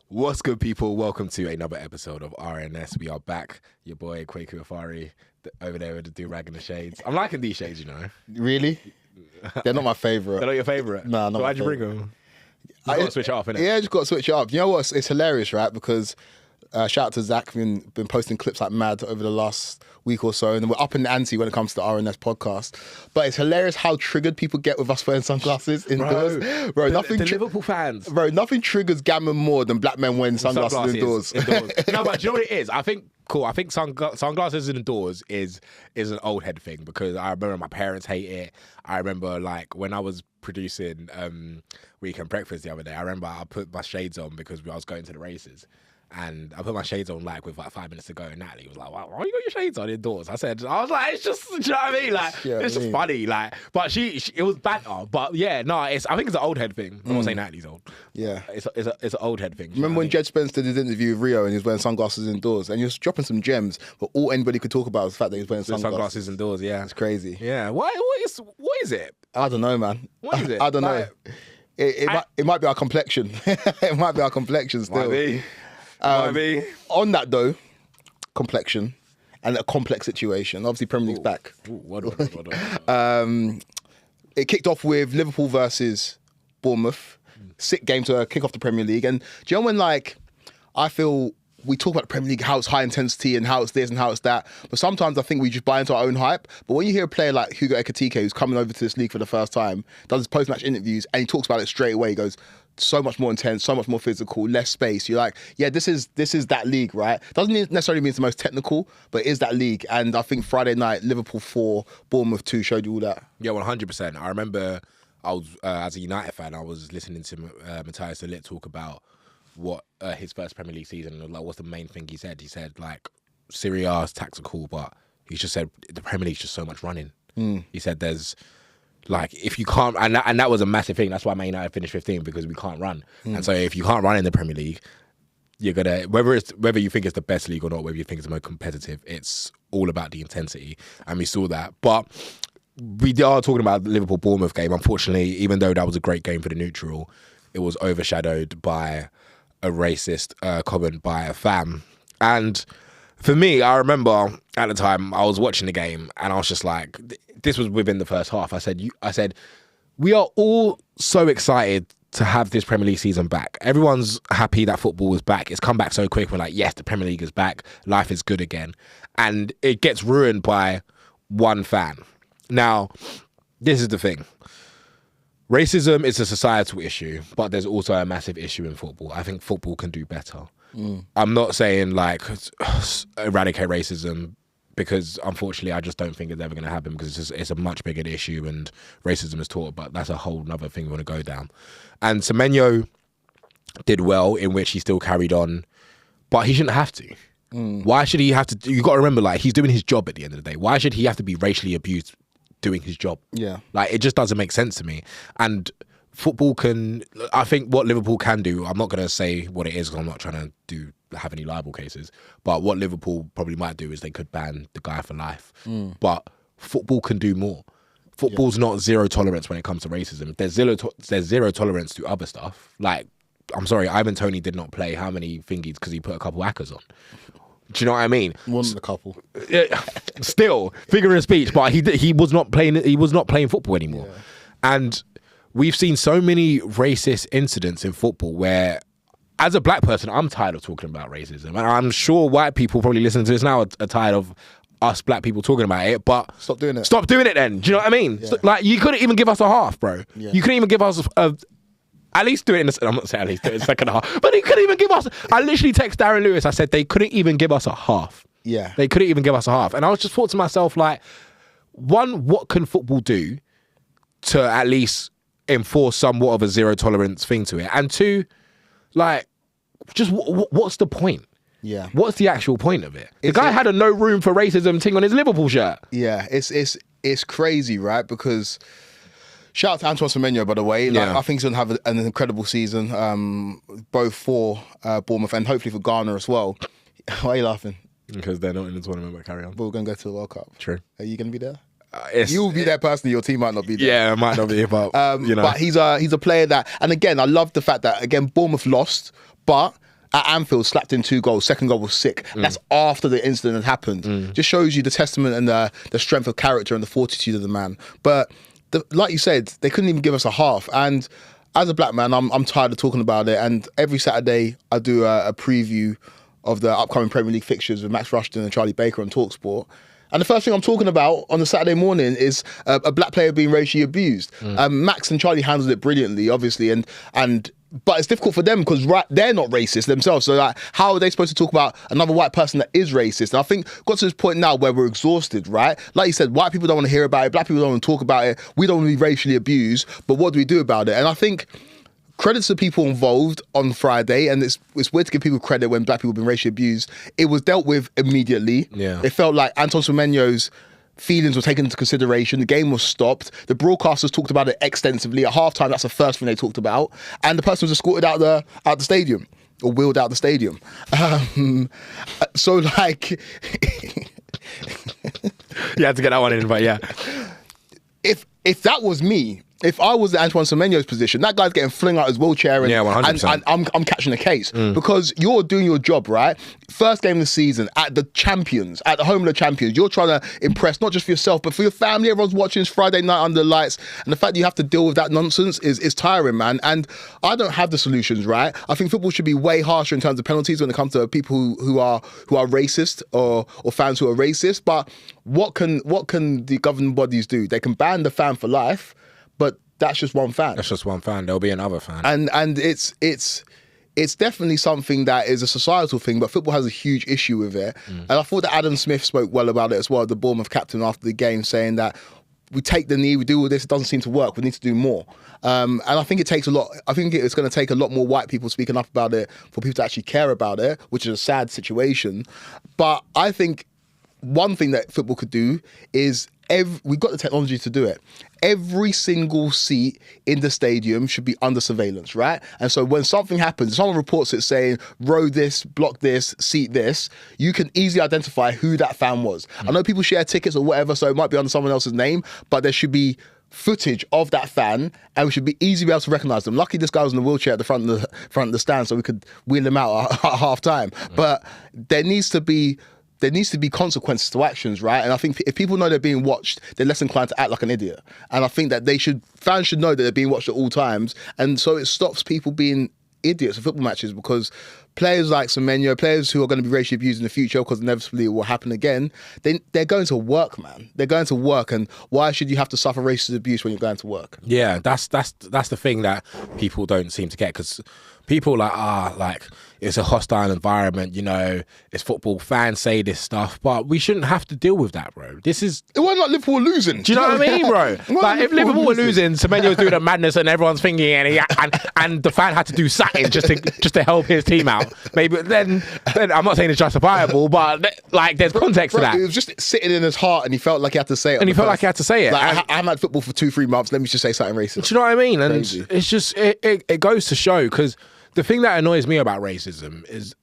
What's good, people? Welcome to another episode of RNS. We are back. Your boy KWEKU'S over there with the do-rag and the shades. I'm liking these shades, you know. Really? They're not my favourite. They're not your favourite? No, not so my why'd you bring them? You got to switch it off, innit? Yeah, just got to switch it up. You know what? It's hilarious, right? Because shout out to Zach, been posting clips like mad over the last week or so, and we're up in the ante when it comes to the RNS podcast. But it's hilarious how triggered people get with us wearing sunglasses indoors. Bro, the Liverpool fans. Bro, nothing triggers gammon more than black men wearing sunglasses indoors. No, but do you know what it is? I think sunglasses indoors is an old head thing, because I remember my parents hate it. I remember like when I was producing Weekend Breakfast the other day, I remember I put my shades on because I was going to the races. And I put my shades on like with like 5 minutes to go, and Natalie was like, "Why you got your shades on indoors?" I was like, "It's just, do you know what I mean? Like, it's just funny." Like, but it was banter. But yeah, no, I think it's an old head thing. I'm not saying Natalie's old. Yeah, it's an old head thing. Remember when Jed Spence did his interview with Rio and he was wearing sunglasses indoors, and he was dropping some gems, but all anybody could talk about was the fact that he was wearing sunglasses indoors. Yeah, it's crazy. Yeah, what is it? I don't know, man. What is it? I don't know. It might be our complexion. It might be our complexion still. Might be. On that though, complexion and a complex situation. Obviously, Premier League's back. It kicked off with Liverpool versus Bournemouth. Sick game to kick off the Premier League. And do you know when, like, I feel we talk about the Premier League, how it's high intensity and how it's this and how it's that, but sometimes I think we just buy into our own hype. But when you hear a player like Hugo Ekitike, who's coming over to this league for the first time, does his post-match interviews, and he talks about it straight away, he goes, so much more intense, so much more physical, less space. You're like, yeah, this is that league, right? Doesn't necessarily mean it's the most technical, but it is that league. And I think Friday night, Liverpool 4, Bournemouth 2 showed you all that. Yeah, 100%. I remember I was, as a United fan, I was listening to Matthias de Ligt talk about what his first Premier League season, like, what's the main thing he said? He said, like, Serie A is tactical, but he just said the Premier League's just so much running. He said there's, like, if you can't, and that was a massive thing. That's why Man United finished 15, because we can't run. And so if you can't run in the Premier League, you're gonna, whether you think it's the best league or not, whether you think it's the most competitive, it's all about the intensity. And we saw that. But we are talking about the Liverpool-Bournemouth game. Unfortunately, even though that was a great game for the neutral, it was overshadowed by a racist comment by a fan. And for me, I remember at the time I was watching the game and I was just like, this was within the first half. I said, we are all so excited to have this Premier League season back. Everyone's happy that football is back. It's come back so quick. We're like, yes, the Premier League is back. Life is good again. And it gets ruined by one fan. Now, this is the thing. Racism is a societal issue, but there's also a massive issue in football. I think football can do better. I'm not saying like eradicate racism, because unfortunately I just don't think it's ever going to happen, because it's a much bigger issue and racism is taught, but that's a whole nother thing we want to go down. And Semenyo did well, in which he still carried on, but he shouldn't have to. Why should he have to? You got to remember, like, he's doing his job at the end of the day. Why should he have to be racially abused doing his job? Yeah. Like, it just doesn't make sense to me. And football can, I think what Liverpool can do, I'm not going to say what it is because I'm not trying to have any libel cases, but what Liverpool probably might do is they could ban the guy for life. But football can do more. Football's not zero tolerance when it comes to racism. There's zero tolerance to other stuff. Like, I'm sorry, Ivan Toney did not play how many thingies because he put a couple hackers on. Do you know what I mean? More than a couple. Still, figure of speech, but he was not playing football anymore. Yeah. And we've seen so many racist incidents in football where, as a black person, I'm tired of talking about racism. And I'm sure white people probably listening to this now are tired of us black people talking about it, but stop doing it. Stop doing it then. Do you know what I mean? Yeah. Like, you couldn't even give us a half, bro. Yeah. You couldn't even give us at least do it in the, I'm not saying at least do it in the second half, but he couldn't even give us, I literally texted Darren Lewis, I said they couldn't even give us a half. Yeah. They couldn't even give us a half. And I was just thought to myself, like, one, what can football do to at least enforce somewhat of a zero tolerance thing to it? And two, like, just what's the point? Yeah. What's the actual point of it? The guy had a no room for racism thing on his Liverpool shirt. Yeah, it's crazy, right? Because shout out to Antoine Semenyo, by the way. Like, I think he's going to have an incredible season, both for Bournemouth and hopefully for Ghana as well. Why are you laughing? Because they're not in the tournament, but carry on. But we're going to go to the World Cup. True. Are you going to be there? You'll be there personally. Your team might not be there. Yeah, it might not be, but you know. But he's a player that, and again, I love the fact that again Bournemouth lost, but at Anfield slapped in 2 goals. Second goal was sick. That's after the incident had happened. Just shows you the testament and the strength of character and the fortitude of the man. But like you said, they couldn't even give us a half. And as a black man, I'm tired of talking about it. And every Saturday I do a preview of the upcoming Premier League fixtures with Max Rushton and Charlie Baker on TalkSport. And the first thing I'm talking about on the Saturday morning is a black player being racially abused. Max and Charlie handled it brilliantly, obviously, but it's difficult for them because they're not racist themselves. So like, how are they supposed to talk about another white person that is racist? And I think got to this point now where we're exhausted, right? Like you said, white people don't want to hear about it. Black people don't want to talk about it. We don't want to be racially abused. But what do we do about it? And I think credits to people involved on Friday, and it's weird to give people credit when black people have been racially abused. It was dealt with immediately. Yeah. It felt like Anton Semenyo's feelings were taken into consideration. The game was stopped. The broadcasters talked about it extensively. At halftime, that's the first thing they talked about. And the person was escorted out the stadium, or wheeled out the stadium. So like, You had to get that one in, but yeah. If that was me, if I was in Antoine Semenyo's position, that guy's getting flung out his wheelchair and, 100%. and I'm catching a case because you're doing your job, right? First game of the season at the champions, at the home of the champions. You're trying to impress not just for yourself, but for your family. Everyone's watching. It's Friday night under the lights. And the fact that you have to deal with that nonsense is tiring, man. And I don't have the solutions, right? I think football should be way harsher in terms of penalties when it comes to people who are racist or fans who are racist. But what can the governing bodies do? They can ban the fan for life, but that's just one fan. That's just one fan. There'll be another fan. And it's definitely something that is a societal thing, but football has a huge issue with it. And I thought that Adam Smith spoke well about it as well, the Bournemouth captain, after the game, saying that we take the knee, we do all this, it doesn't seem to work, we need to do more. And I think it takes a lot. I think it's going to take a lot more white people speaking up about it for people to actually care about it, which is a sad situation. But I think one thing that football could do is we've got the technology to do it. Every single seat in the stadium should be under surveillance, right? And so when something happens, someone reports it saying, row this, block this, seat this, you can easily identify who that fan was. I know people share tickets or whatever, so it might be under someone else's name, but there should be footage of that fan and we should be easily able to recognise them. Lucky this guy was in the wheelchair at the front of the stand so we could wheel him out at half time. But there needs to be consequences to actions, right? And I think if people know they're being watched, they're less inclined to act like an idiot. And I think that fans should know that they're being watched at all times. And so it stops people being idiots at football matches, because players like Semenyo, players who are going to be racially abused in the future, because inevitably it will happen again, they're going to work, man. They're going to work. And why should you have to suffer racist abuse when you're going to work? Yeah, that's the thing that people don't seem to get, because people like it's a hostile environment, you know, it's football, fans say this stuff, but we shouldn't have to deal with that, bro. This is... It wasn't like Liverpool losing. Do you know what I mean, bro? Like, if Liverpool were losing, Semenyo's doing a madness and everyone's thinking, and the fan had to do something just to help his team out. Maybe then I'm not saying it's justifiable, but like there's context to that. It was just sitting in his heart and he felt like he had to say it. And he felt like he had to say it. Like, I haven't had football for 2-3 months, let me just say something racist. Do you know what I mean? And Crazy. it's just, it goes to show, because the thing that annoys me about racism is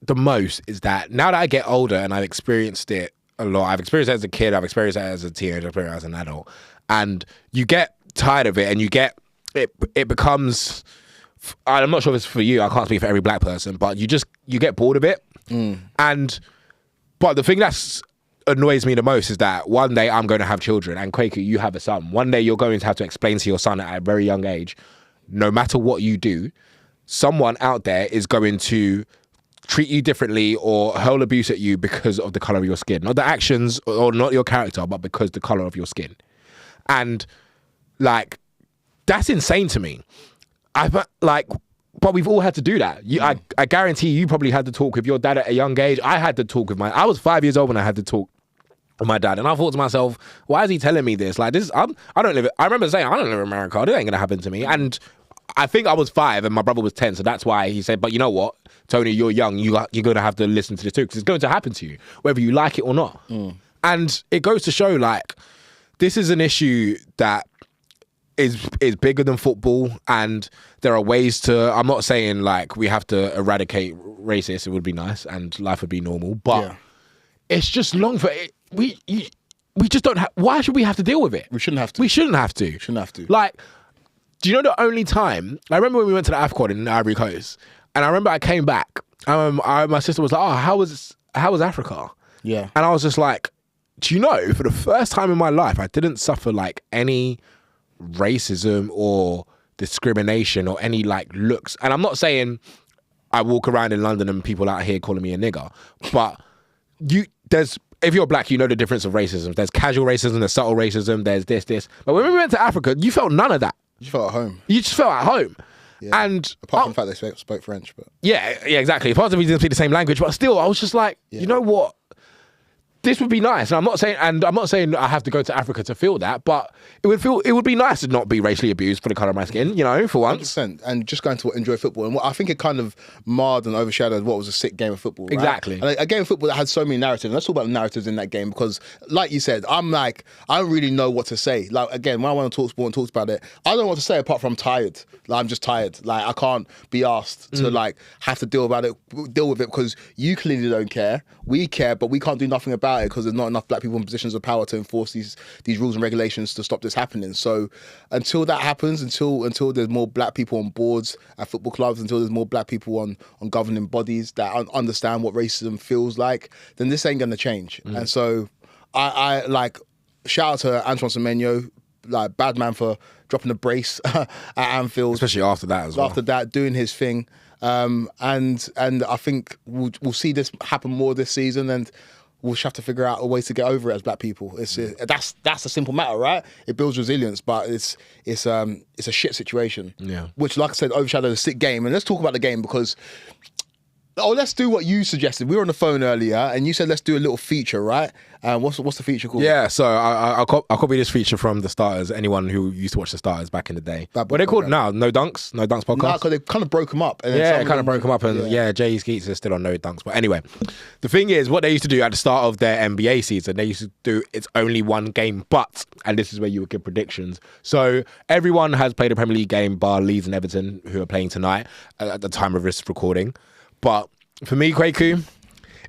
that now that I get older and I've experienced it a lot, I've experienced it as a kid, I've experienced it as a teenager, I've experienced it as an adult, and you get tired of it and you get, it becomes, I'm not sure if it's for you, I can't speak for every black person, but you get bored of it. But the thing that's annoys me the most is that one day I'm going to have children, and Kweku, you have a son. One day you're going to have to explain to your son at a very young age, no matter what you do, someone out there is going to treat you differently or hurl abuse at you because of the color of your skin. Not the actions or not your character, but because the color of your skin. And like, that's insane to me. But we've all had to do that. I guarantee you probably had to talk with your dad at a young age. I had to talk with I was 5 years old when I had to talk with my dad, and I thought to myself, why is he telling me this? Like, this, I don't live. I remember saying, I don't live in America. This ain't gonna happen to me. And I think I was 5 and my brother was 10, so that's why he said, but you know what, Tony, you're young, you're going to have to listen to this too, because it's going to happen to you, whether you like it or not. And it goes to show, like, this is an issue that is bigger than football, and there are ways to, I'm not saying, like, we have to eradicate racism, it would be nice, and life would be normal, but it's just long for it. We just don't have, why should we have to deal with it? We shouldn't have to. We shouldn't have to. Shouldn't have to. Like, do you know the only time, I remember when we went to the AFCON in Ivory Coast, and I remember I came back my sister was like, "Oh, how was Africa?" Yeah. And I was just like, "Do you know? For the first time in my life, I didn't suffer like any racism or discrimination or any like looks." And I'm not saying I walk around in London and people out here calling me a nigger, but if you're black, you know the difference of racism. There's casual racism, there's subtle racism, there's this. But when we went to Africa, you felt none of that. You felt at home. You just felt at home. Yeah. And apart from the fact they spoke French, but yeah, exactly. Part of me didn't speak the same language, but still, I was just like, you know what? This would be nice. And I'm not saying I have to go to Africa to feel that, but it would be nice to not be racially abused for the colour of my skin, for once. 100%. And just going to enjoy football. And I think it kind of marred and overshadowed what was a sick game of football. Right? Exactly. And a game of football that had so many narratives. And let's talk about the narratives in that game because, like you said, I don't really know what to say. Like, again, when I want to talk sport and talk about it, I don't know what to say apart from I'm tired. Like, I'm just tired. Like, I can't be asked to have to deal with it because you clearly don't care. We care, but we can't do nothing about it because there's not enough black people in positions of power to enforce these rules and regulations to stop this happening. So until that happens, until there's more black people on boards at football clubs, until there's more black people on governing bodies that understand what racism feels like, then this ain't gonna change. And so I like shout out to Antoine Semenyo, like bad man for dropping the brace at Anfield, especially after that as well. After that, doing his thing. And I think we'll see this happen more this season, and we'll just have to figure out a way to get over it as black people. That's a simple matter, right? It builds resilience, but it's a shit situation. Yeah. Which, like I said, overshadowed a sick game. And let's talk about the game because let's do what you suggested. We were on the phone earlier, and you said let's do a little feature, right? What's the feature called? Yeah, so I copied this feature from the Starters. Anyone who used to watch the Starters back in the day. What are they called now? No Dunks podcast. No, because they kind of broke them up. And broke them up, and Jay Skeets is still on No Dunks. But anyway, the thing is, what they used to do at the start of their NBA season, they used to do it's only one game, and this is where you would give predictions. So everyone has played a Premier League game, bar Leeds and Everton, who are playing tonight at the time of this recording. But for me, Kweku,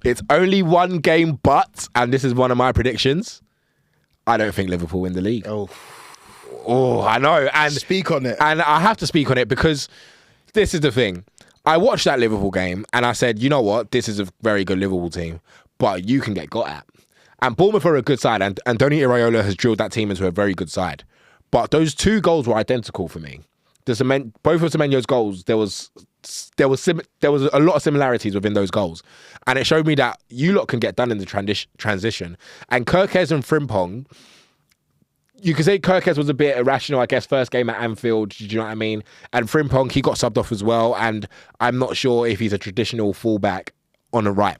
it's only one game, and this is one of my predictions, I don't think Liverpool win the league. Oh, I know. And speak on it. And I have to speak on it because this is the thing. I watched that Liverpool game and I said, you know what? This is a very good Liverpool team, but you can get got at. And Bournemouth are a good side, and Tony Iraola has drilled that team into a very good side. But those two goals were identical for me. Both of Semenyo's goals, there was a lot of similarities within those goals, and it showed me that you lot can get done in the transition. And Kirkes and Frimpong, you could say Kirkes was a bit irrational, I guess, first game at Anfield, do you know what I mean? And Frimpong, he got subbed off as well, and I'm not sure if he's a traditional fullback on the right.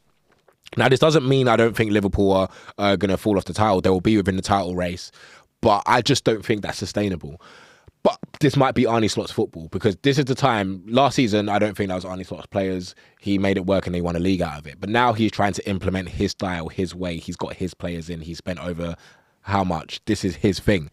Now, this doesn't mean I don't think Liverpool are going to fall off the title. They will be within the title race, but I just don't think that's sustainable. But this might be Arne Slot's football because this is the time. Last season, I don't think that was Arne Slot's players. He made it work and they won a league out of it. But now he's trying to implement his style, his way. He's got his players in. He spent over how much? This is his thing.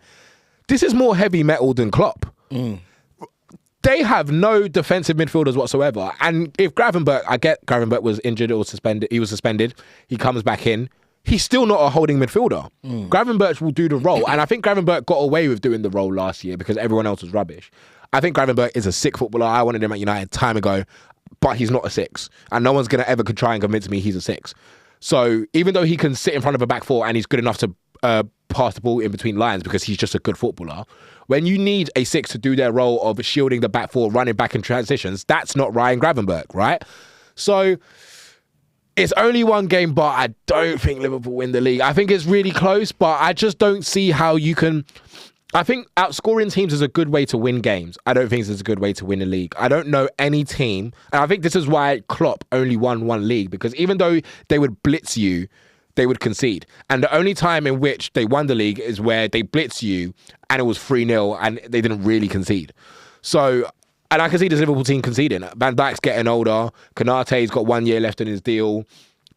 This is more heavy metal than Klopp. They have no defensive midfielders whatsoever. And if I get Gravenberch was injured or suspended. He was suspended. He comes back in. He's still not a holding midfielder. Gravenberch will do the role. And I think Gravenberch got away with doing the role last year because everyone else was rubbish. I think Gravenberch is a sick footballer. I wanted him at United time ago, but he's not a 6. And no one's going to ever try and convince me he's a 6. So even though he can sit in front of a back four and he's good enough to pass the ball in between lines because he's just a good footballer, when you need a 6 to do their role of shielding the back four, running back in transitions, that's not Ryan Gravenberch, right? So it's only one game, but I don't think Liverpool win the league. I think it's really close, but I just don't see how you can. I think outscoring teams is a good way to win games. I don't think it's a good way to win a league. I don't know any team, and I think this is why Klopp only won one league, because even though they would blitz you, they would concede. And the only time in which they won the league is where they blitz you and it was 3-0 and they didn't really concede. So, and I can see this Liverpool team conceding. Van Dijk's getting older. Konate's got 1 year left in his deal.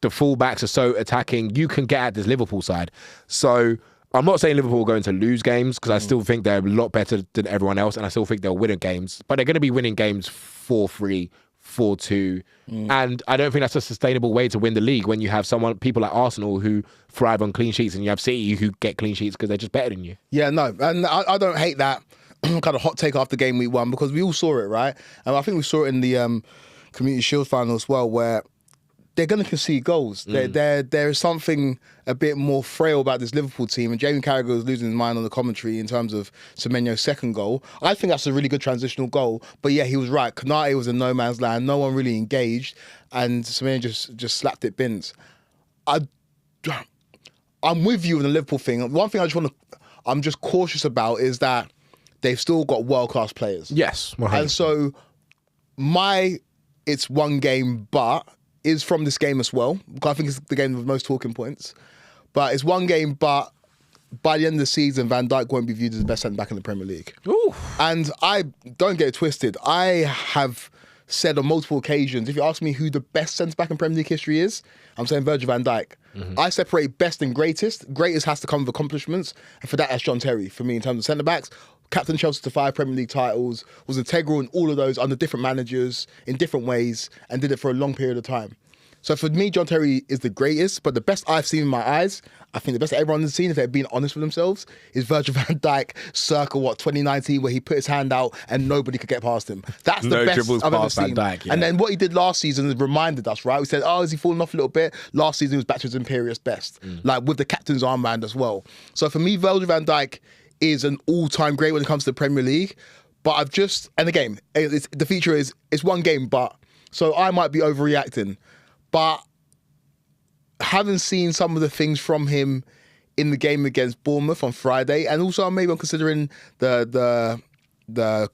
The fullbacks are so attacking. You can get at this Liverpool side. So I'm not saying Liverpool are going to lose games because I still think they're a lot better than everyone else, and I still think they'll win games. But they're going to be winning games 4-3, 4-2. And I don't think that's a sustainable way to win the league when you have people like Arsenal who thrive on clean sheets and you have City who get clean sheets because they're just better than you. Yeah, no. And I don't hate that kind of hot take after game week 1 because we all saw it, right? And I think we saw it in Community Shield final as well, where they're going to concede goals. There is something a bit more frail about this Liverpool team, and Jamie Carragher was losing his mind on the commentary in terms of Semenyo's second goal. I think that's a really good transitional goal, but yeah, he was right. Konate was in no man's land. No one really engaged, and Semenyo just slapped it bins. I'm with you on the Liverpool thing. One thing I'm just cautious about is that they've still got world-class players. Yes, 100%. And so it's one game, but is from this game as well. I think it's the game with most talking points. But it's one game, but by the end of the season, Van Dijk won't be viewed as the best centre-back in the Premier League. Ooh. And I don't get it twisted. I have said on multiple occasions, if you ask me who the best centre-back in Premier League history is, I'm saying Virgil van Dijk. I separate best and greatest. Greatest has to come with accomplishments, and for that, that's John Terry, for me, in terms of centre-backs. Captain Chelsea to 5 Premier League titles, was integral in all of those under different managers, in different ways, and did it for a long period of time. So for me, John Terry is the greatest, but the best I've seen in my eyes, I think the best everyone has seen, if they're being honest with themselves, is Virgil van Dijk circa, 2019, where he put his hand out and nobody could get past him. That's the best I've ever seen. Van Dijk, yeah. And then what he did last season has reminded us, right? We said, is he falling off a little bit? Last season he was back to his imperious best, like with the captain's armband as well. So for me, Virgil van Dijk is an all-time great when it comes to the Premier League. But and again, the feature is, it's one game, but, so I might be overreacting. But having seen some of the things from him in the game against Bournemouth on Friday, and also maybe I'm considering the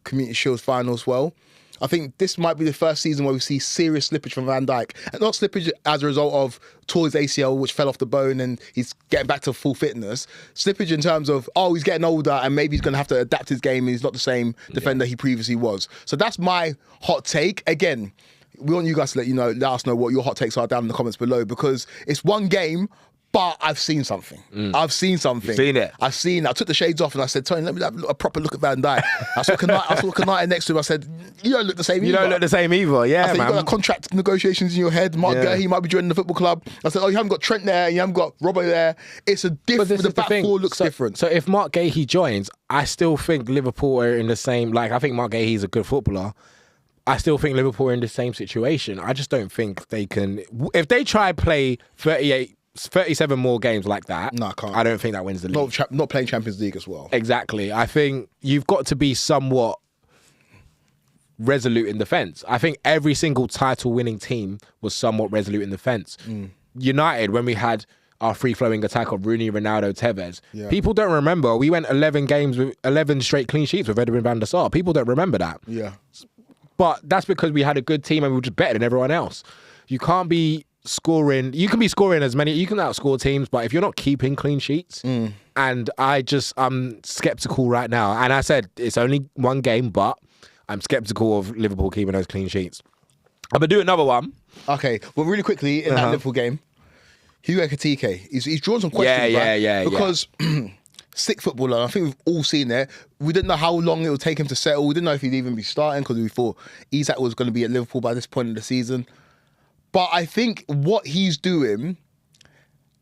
Community Shield final as well, I think this might be the first season where we see serious slippage from Van Dijk. And not slippage as a result of tore his ACL, which fell off the bone and he's getting back to full fitness. Slippage in terms of, he's getting older and maybe he's going to have to adapt his game and he's not the same defender he previously was. So that's my hot take. Again, we want you guys to let us know what your hot takes are down in the comments below, because it's one game, but I've seen something. I've seen something. You've seen it. I took the shades off and I said, Tony, let me have a proper look at Van Dijk. I saw Konate next to him. I said, you don't look the same either. You don't look the same either, yeah, I said, man. you got contract negotiations in your head. Mark Gahey might be joining the football club. I said, you haven't got Trent there, you haven't got Robbo there. It's a different, the back four looks different. So if Mark Gahey joins, I still think Liverpool are in the same, I think Mark Gahey's a good footballer. I still think Liverpool are in the same situation. I just don't think they can, if they try play 37 more games like that, no, I can't. I don't think that wins the league. Not playing Champions League as well. Exactly. I think you've got to be somewhat resolute in defence. I think every single title-winning team was somewhat resolute in defence. United, when we had our free-flowing attack of Rooney, Ronaldo, Tevez, people don't remember. We went 11 games with 11 straight clean sheets with Edwin van der Sar. People don't remember that. Yeah. But that's because we had a good team and we were just better than everyone else. You can't be scoring. You can be scoring as many. You can outscore teams, but if you're not keeping clean sheets, and I'm skeptical right now. And I said it's only one game, but I'm skeptical of Liverpool keeping those clean sheets. I'm gonna do another one. Okay, well, really quickly in that Liverpool game, Hugo Ekitike, he's drawn some questions, right? Because sick footballer. I think we've all seen it. We didn't know how long it would take him to settle. We didn't know if he'd even be starting because we thought Isak was going to be at Liverpool by this point in the season. But I think what he's doing,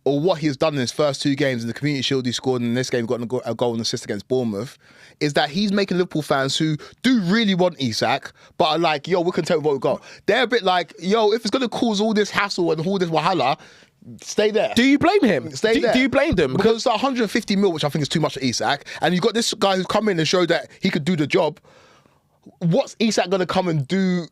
or what he's done in his first 2 games in the Community Shield, he scored in this game, got a goal and assist against Bournemouth, is that he's making Liverpool fans who do really want Isak, but are like, we're content with what we've got. They're a bit like, if it's going to cause all this hassle and all this wahala, stay there. Do you blame him? Stay there. Do you blame them? Because it's 150 mil, which I think is too much for Isak, and you've got this guy who's come in and showed that he could do the job. What's Isak going to come and do?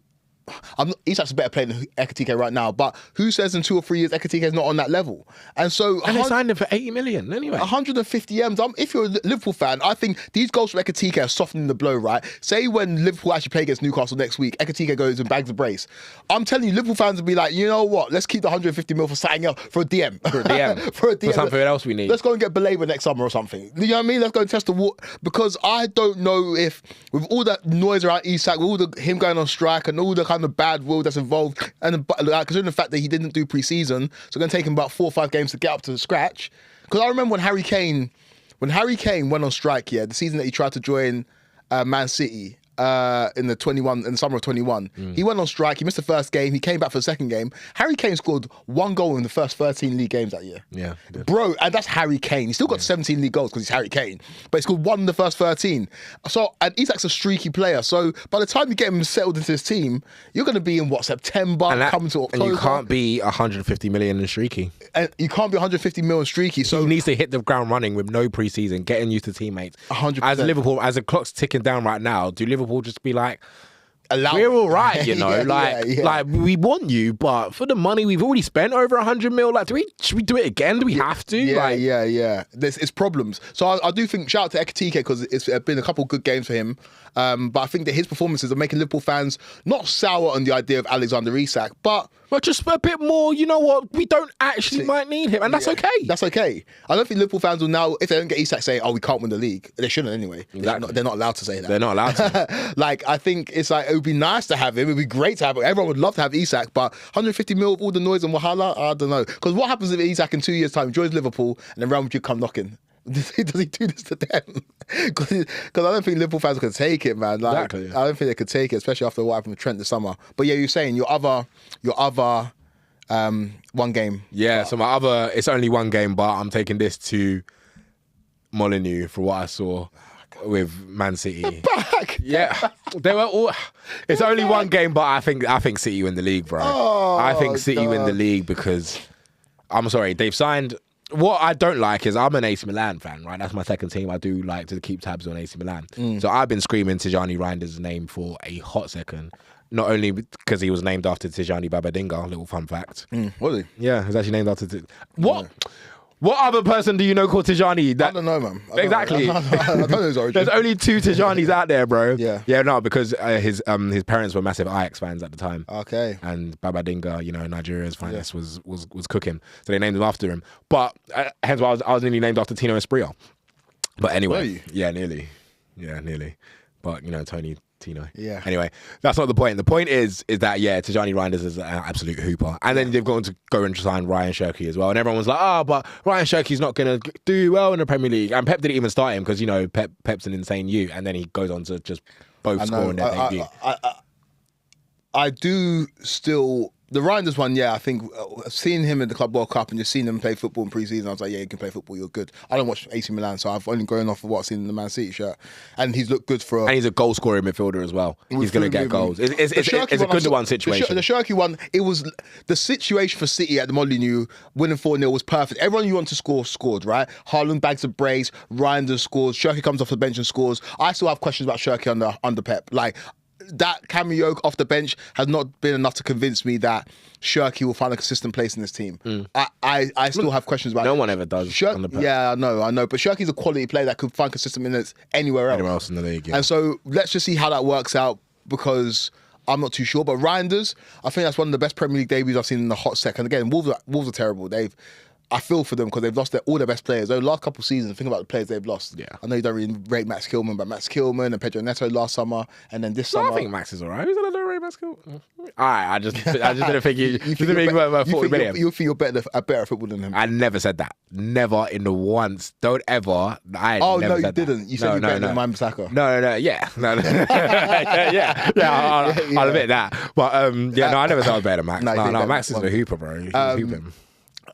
Isak's a better player than Ekitike right now, but who says in 2 or 3 years Ekitike is not on that level? And they signed him for 80 million anyway. 150 M's. If you're a Liverpool fan, I think these goals from Ekitike are softening the blow, right? Say when Liverpool actually play against Newcastle next week, Ekitike goes and bags the brace. I'm telling you, Liverpool fans will be like, you know what? Let's keep the 150 mil for signing up for a DM. For a DM. For something else we need. Let's go and get Belabor next summer or something. You know what I mean? Let's go and test the water. Because I don't know if, with all that noise around Isak, with all him going on strike and all the kind of bad will that's involved, and considering the fact that he didn't do pre-season, so it's going to take him about 4 or 5 games to get up to scratch. Because I remember when Harry Kane went on strike, the season that he tried to join Man City, in the summer of 21. He went on strike. He missed the first game. He came back for the second game. Harry Kane scored 1 goal in the first 13 league games that year. Yeah. Bro, and that's Harry Kane. He still got 17 league goals because he's Harry Kane. But he scored 1 in the first 13. So, and Isak's a streaky player. So by the time you get him settled into this team, you're going to be in September, coming to October. And you can't be 150 million and streaky. And you can't be 150 million streaky. So he needs to hit the ground running with no preseason, getting used to teammates. 100%. As Liverpool, as the clock's ticking down right now, do Liverpool just be like, allow. We're all right, you know. Yeah. Like we want you, but for the money we've already spent over 100 mil, like, should we do it again? Do we have to? Yeah. It's problems. So I do think shout out to Ekitike because it's been a couple of good games for him. But I think that his performances are making Liverpool fans not sour on the idea of Alexander Isak, but just a bit more, you know what, we don't actually might need him, and that's okay. That's okay. I don't think Liverpool fans will now, if they don't get Isak, say, oh, we can't win the league. They shouldn't anyway. Exactly. They're not allowed to say that. They're not allowed to. Like, I think it's like, it would be nice to have him. It would be great to have him. Everyone would love to have Isak, but 150 mil with all the noise and wahala, I don't know. Because what happens if Isak in 2 years' time joins Liverpool and then Real Madrid come knocking? Does he do this to them? Because I don't think Liverpool fans could take it, man. Like, Exactly. I don't think they could take it, especially after what happened with Trent this summer. But yeah, you're saying your other one game. Yeah, so my other, it's only one game, but I'm taking this to Molineux for what I saw with Man City. Back. Yeah, they were all. It's only one game, but I think City win the league, bro. I think City win the league because I'm sorry, they've signed. What I don't like is I'm an AC Milan fan, right? That's my second team. I do like to keep tabs on AC Milan. So I've been screaming Tijani Reinders' name for a hot second. Not only because he was named after Tijani Babadinga, little fun fact. Was he? Yeah, he's actually named after... What? Yeah. What other person do you know called Tijani? I don't know, man. Exactly. I don't know his origin. There's only 2 Tijanis out there, bro. Yeah. Yeah, no, because his parents were massive Ajax fans at the time. Okay. And Babadinga, you know, Nigeria's finest was cooking. So they named him after him. But hence why I was nearly named after Tino Espria. But anyway. Were you? Yeah, nearly. Yeah, nearly. But, you know, Tino. Yeah. Anyway, that's not the point. The point is that, yeah, Tijani Reinders is an absolute hooper. And then they've gone to go and sign Ryan Cherki as well. And everyone was like, but Ryan Cherki's not going to do well in the Premier League. And Pep didn't even start him because, you know, Pep's an insane you. And then he goes on to just both score in their debut. I do still... The Reinders one, yeah, I think seeing him in the Club World Cup and just seeing him play football in pre-season, I was like, yeah, you can play football, you're good. I don't watch AC Milan, so I've only grown off of what I've seen in the Man City shirt. And he's looked good for... And he's a goal-scoring midfielder as well. He's going to get goals. It's a good one situation. The Cherki one, it was... The situation for City at the Molineux, winning 4-0 was perfect. Everyone you want to score, scored, right? Haaland bags a brace, Reinders scores, Cherki comes off the bench and scores. I still have questions about Cherki under Pep. Like... That cameo off the bench has not been enough to convince me that Cherki will find a consistent place in this team. I still have questions about it. No one ever does. Yeah, I know. But Cherki's a quality player that could find consistent minutes anywhere else in the league. Yeah. And so let's just see how that works out because I'm not too sure. But Reinders, I think that's one of the best Premier League debuts I've seen in the hot second. Again, Wolves are terrible. I feel for them because they've lost all their best players. Over the last couple of seasons, think about the players they've lost. Yeah. I know you don't really rate Max Kilman, but Max Kilman and Pedro Neto last summer, and then this summer. I think Max is all right. Who's going to rate Max Kilman? All right, I just didn't think you think you're better at football than him. I never said that. Never in the once. Don't ever. You didn't. You said you're better than Mime Saka. No. Yeah. No. yeah. I'll admit that. But I never said I was better than Max. No, Max is a hooper, bro. He's hooping.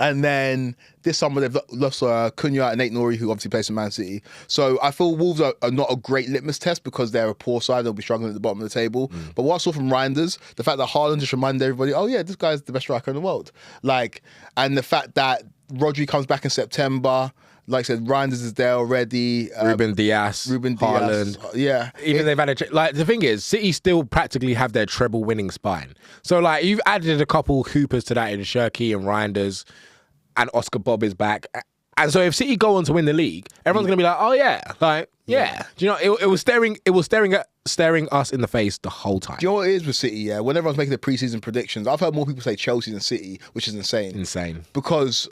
And then this summer they've lost Cunha and Nate Nori, who obviously plays for Man City. So I feel Wolves are not a great litmus test because they're a poor side. They'll be struggling at the bottom of the table. But what I saw from Reinders, the fact that Haaland just reminded everybody, oh yeah, this guy's the best striker in the world. And the fact that Rodri comes back in September. Like I said, Reinders is there already. Ruben Dias, Haaland. Yeah. Even they've had the thing is, City still practically have their treble winning spine. So you've added a couple hoopers to that in Cherki and Reinders, and Oscar Bob is back. And so if City go on to win the league, everyone's gonna be like, oh yeah. Do you know, it was staring us in the face the whole time. Do you know what it is with City, yeah? When everyone's making their preseason predictions, I've heard more people say Chelsea than City, which is insane. Because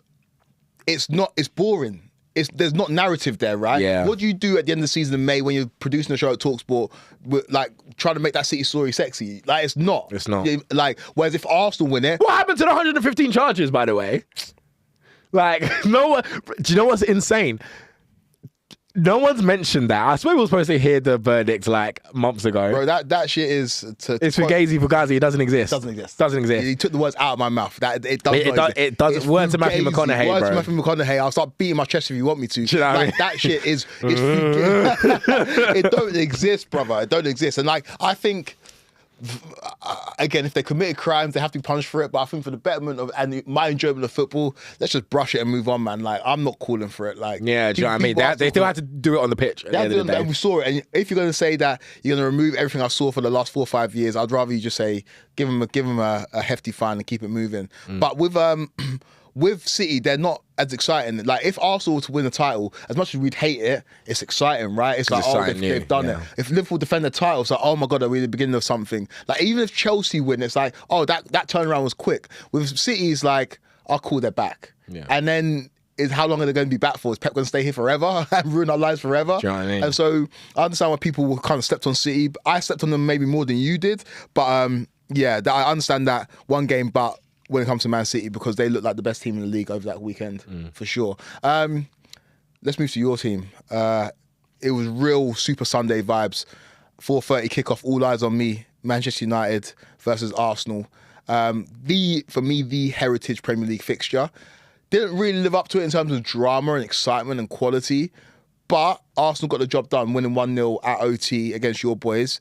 it's boring. There's not narrative there, right? Yeah. What do you do at the end of the season in May when you're producing a show at TalkSport, trying to make that City story sexy? It's not. It's not. Whereas if Arsenal win it... What happened to the 115 charges, by the way? No one... Do you know what's insane? No one's mentioned that. I swear we were supposed to hear the verdict like months ago. Bro, that shit is... It's Fugazi, Fugazi. It doesn't exist. Doesn't exist. He took the words out of my mouth. It does. Words to Matthew McConaughey, words bro. to Matthew McConaughey. I'll start beating my chest if you want me to. You know what I mean? That shit is... it don't exist, brother. It don't exist. And like, I think... Again, if they committed crimes, they have to be punished for it. But I think for the betterment of and my enjoyment of football, let's just brush it and move on, man. Like, I'm not calling for it. Like, yeah, do you know what I mean? They still have to do it on the pitch. At the end of the day. And we saw it. And if you're going to say that you're going to remove everything I saw for the last 4 or 5 years, I'd rather you just say give them a hefty fine and keep it moving. But with City, they're not as exciting. Like, if Arsenal were to win the title, as much as we'd hate it, it's exciting, right? It's like, they've done it. If Liverpool defend the title, it's like, oh my God, are we at the beginning of something? Like, even if Chelsea win, it's like, oh, that turnaround was quick. With City, it's like, oh, cool, they're back. Yeah. And then how long are they going to be back for? Is Pep going to stay here forever and ruin our lives forever? Do you know what I mean? And so I understand why people kind of stepped on City. I stepped on them maybe more than you did. But I understand that one game, but when it comes to Man City, because they look like the best team in the league over that weekend, for sure. Let's move to your team. It was real Super Sunday vibes. 4:30 kickoff, all eyes on me. Manchester United versus Arsenal. For me, the heritage Premier League fixture. Didn't really live up to it in terms of drama and excitement and quality, but Arsenal got the job done, winning 1-0 at OT against your boys.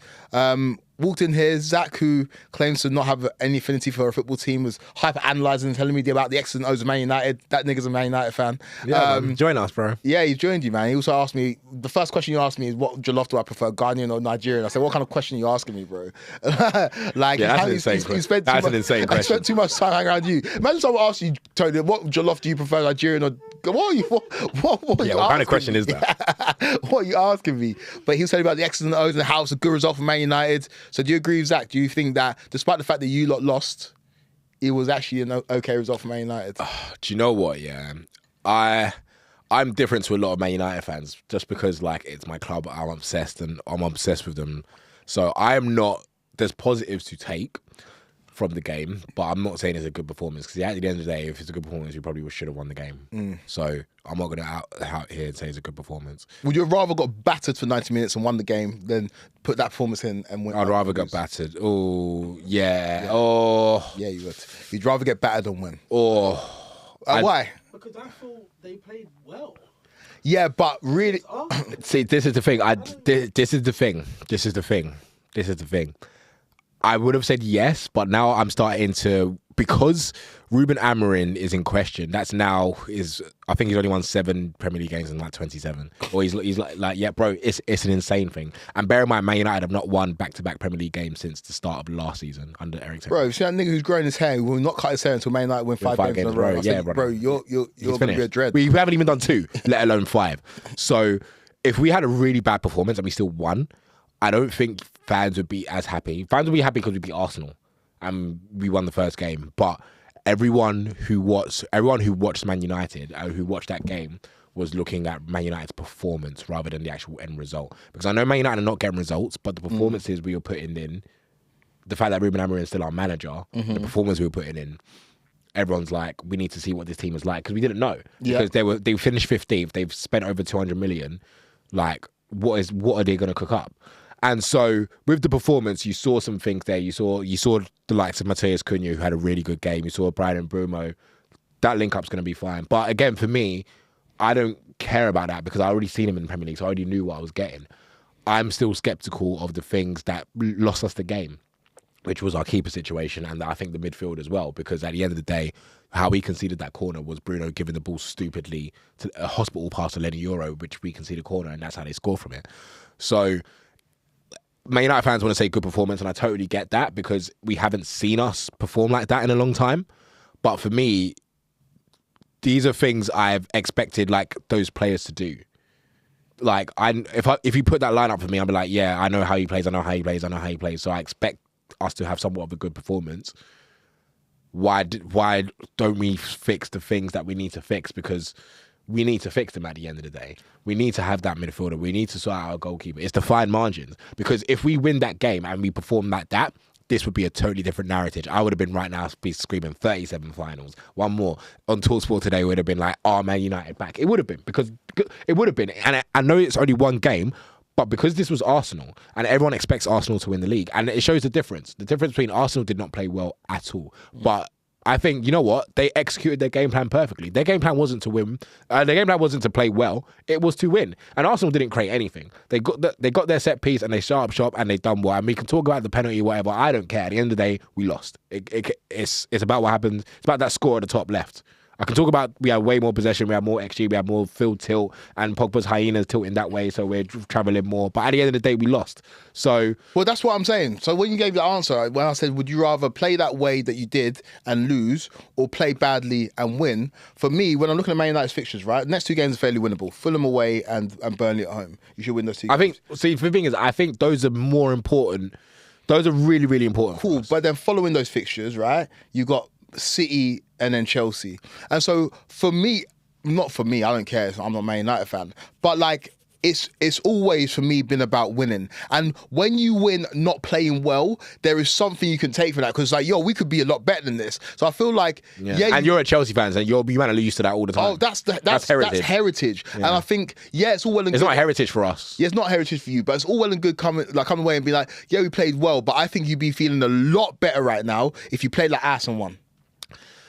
Walked in here, Zach, who claims to not have any affinity for a football team, was hyper-analysing and telling me about the X's and O's of Man United. That nigga's a Man United fan. Yeah, join us, bro. Yeah, he joined you, man. He also asked me, the first question you asked me is, what jollof do I prefer, Ghanaian or Nigerian? I said, what kind of question are you asking me, bro? Like, yeah, that's an insane question. That's an insane question. I spent too much time hanging around you. Imagine someone asked you, Tony, what jollof do you prefer, Nigerian or... What kind of question is that? What are you asking me? But he was telling me about the X's and O's and how it's a good result for Man United. So do you agree with Zach? Do you think that despite the fact that you lot lost, it was actually an okay result for Man United? Do you know what? Yeah, I'm different to a lot of Man United fans just because like it's my club. I'm obsessed with them. So I am not. There's positives to take from the game, but I'm not saying it's a good performance because at the end of the day, if it's a good performance, we probably should have won the game. So I'm not going to out here and say it's a good performance. Would you have rather got battered for 90 minutes and won the game than put that performance in and win? I'd rather get battered. Oh, yeah. Oh. Yeah, you would. You'd rather get battered than win. Oh. Why? Because I thought they played well. Yeah, but really... See, this is the thing. This is the thing. I would have said yes, but now I'm starting to, because Ruben Amorim is in question. I think he's only won 7 Premier League games in like 27. Or he's like, yeah, bro, it's an insane thing. And bear in mind, Man United have not won back-to-back Premier League games since the start of last season under Eric Ten Hag. Bro, you see that nigga who's growing his hair, who will not cut his hair until Man United win 5 games in a row. Yeah, bro, you're going to be a dread. We haven't even done 2, let alone 5. So if we had a really bad performance and we still won, I don't think fans would be as happy. Fans would be happy because we beat Arsenal and we won the first game. But everyone who watched Man United, who watched that game, was looking at Man United's performance rather than the actual end result. Because I know Man United are not getting results, but the performances we were putting in, the fact that Ruben Amorim is still our manager, the performance we were putting in, everyone's like, we need to see what this team is like because we didn't know. Because they finished 15th, they've spent over 200 million. Like, what are they going to cook up? And so with the performance, you saw some things there. You saw the likes of Matheus Cunha, who had a really good game. You saw Brian Brumo. That link-up's going to be fine. But again, for me, I don't care about that because I already seen him in the Premier League, so I already knew what I was getting. I'm still sceptical of the things that lost us the game, which was our keeper situation and I think the midfield as well, because at the end of the day, how we conceded that corner was Bruno giving the ball stupidly to a hospital pass to Lenny Euro, which we conceded a corner, and that's how they score from it. So Man United fans want to say good performance, and I totally get that because we haven't seen us perform like that in a long time. But for me, these are things I've expected like those players to do. Like if you put that line up for me, I'll be like, yeah, I know how he plays, I know how he plays. So I expect us to have somewhat of a good performance. Why don't we fix the things that we need to fix? Because we need to fix them at the end of the day. We need to have that midfielder. We need to sort out our goalkeeper. It's the fine margins. Because if we win that game and we perform like that, this would be a totally different narrative. I would have been right now be screaming 37 finals, one more. On TalkSport today would have been like, oh, Man United back. It would have been, because it would have been. And I know it's only one game, but because this was Arsenal, and everyone expects Arsenal to win the league, and it shows the difference. The difference between Arsenal did not play well at all. But I think, you know what? They executed their game plan perfectly. Their game plan wasn't to win. Their game plan wasn't to play well. It was to win. And Arsenal didn't create anything. They got their set piece and they shut up shop and they done well. And we can talk about the penalty, whatever. I don't care. At the end of the day, we lost. It's about what happened. It's about that score at the top left. I can talk about we had way more possession, we had more XG, we had more field tilt, and Pogba's hyenas tilting that way, so we're travelling more. But at the end of the day, we lost. So, well, that's what I'm saying. So when you gave the answer, when I said, would you rather play that way that you did and lose, or play badly and win? For me, when I'm looking at Man United's fixtures, right, next two games are fairly winnable. Fulham away and Burnley at home. You should win those two games. I think, see, the thing is, I think those are more important. Those are really, really important. Cool, but then following those fixtures, right, you got City and then Chelsea. And so for me, not for me, I don't care, I'm not a Man United fan, but like it's always for me been about winning. And when you win not playing well, there is something you can take from that, because like, yo, we could be a lot better than this. So I feel like and you're a Chelsea fan, and you might not used to that all the time. Oh, that's heritage. That's heritage. Yeah. And I think, it's all well and good. It's not heritage for us. Yeah, it's not heritage for you, but it's all well and good come away and be like, yeah, we played well, but I think you'd be feeling a lot better right now if you played like ass and won.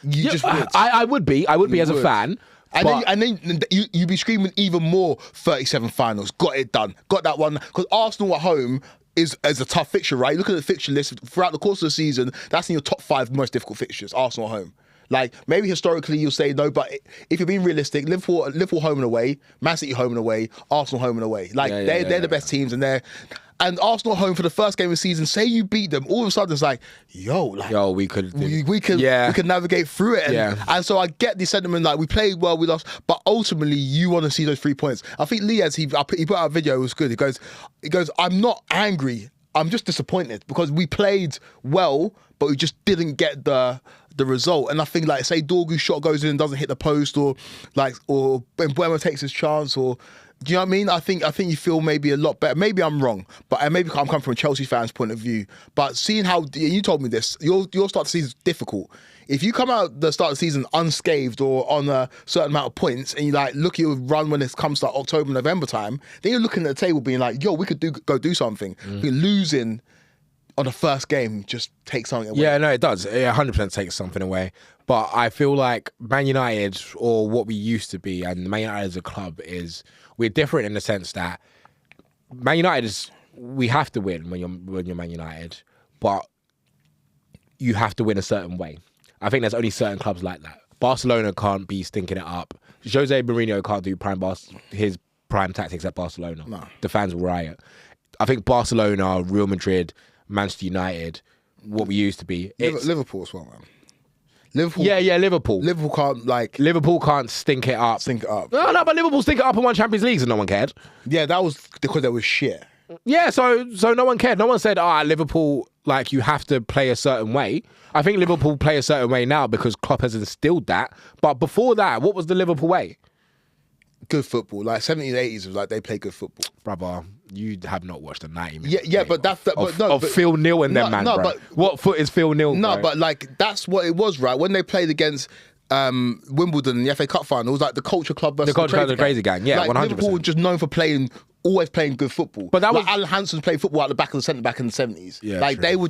You just would. I would be as a fan. And then you'd be screaming even more 37 finals. Got it done. Got that one. Because Arsenal at home is a tough fixture, right? Look at the fixture list throughout the course of the season. That's in your top 5 most difficult fixtures. Arsenal at home. Like, maybe historically you'll say no, but if you're being realistic, Liverpool home and away, Man City home and away, Arsenal home and away. Like, they're the best teams, and Arsenal home for the first game of the season, say you beat them, all of a sudden it's like, we could navigate through it. And so I get the sentiment, like, we played well, we lost, but ultimately you want to see those 3 points. I think Liaz, he put out a video, it was good. He goes, I'm not angry, I'm just disappointed, because we played well, but we just didn't get the result. And I think, like, say Dorgu's shot goes in and doesn't hit the post, or Mbeumo takes his chance, or do you know what I mean? I think you feel maybe a lot better. Maybe I'm wrong, but maybe I'm coming from a Chelsea fan's point of view. But seeing how you told me this, your start to season is difficult. If you come out the start of the season unscathed or on a certain amount of points, and you like look at your run when it comes to October, November time, then you're looking at the table being like, yo, we could go do something. We're losing on the first game just takes something away. Yeah, no, it does. It 100% takes something away. But I feel like Man United, or what we used to be, and Man United as a club we're different in the sense that Man United we have to win when you're Man United, but you have to win a certain way. I think there's only certain clubs like that. Barcelona can't be stinking it up. Jose Mourinho can't do his prime tactics at Barcelona. No. The fans will riot. I think Barcelona, Real Madrid, Manchester United, what we used to be. Liverpool as well, man. Liverpool. Yeah, Liverpool. Liverpool can't stink it up. No, but Liverpool stink it up and won Champions Leagues and no one cared. Yeah, that was because they were shit. Yeah, so no one cared. No one said, Liverpool, like, you have to play a certain way. I think Liverpool play a certain way now because Klopp has instilled that. But before that, what was the Liverpool way? Good football. Like 70s, 80s was like they play good football. Brother, you have not watched the 90 minutes. Yeah, but that's Phil Neal and them, man. No, bro. But what foot is Phil Neal? No, bro? But like that's what it was, right? When they played against Wimbledon in the FA Cup final, it was like the culture club versus the crazy gang. Yeah, like, 100%. Liverpool were just known for always playing good football. But that was Alan Hansen played football at the back of the centre back in the 70s. Yeah, like true. they were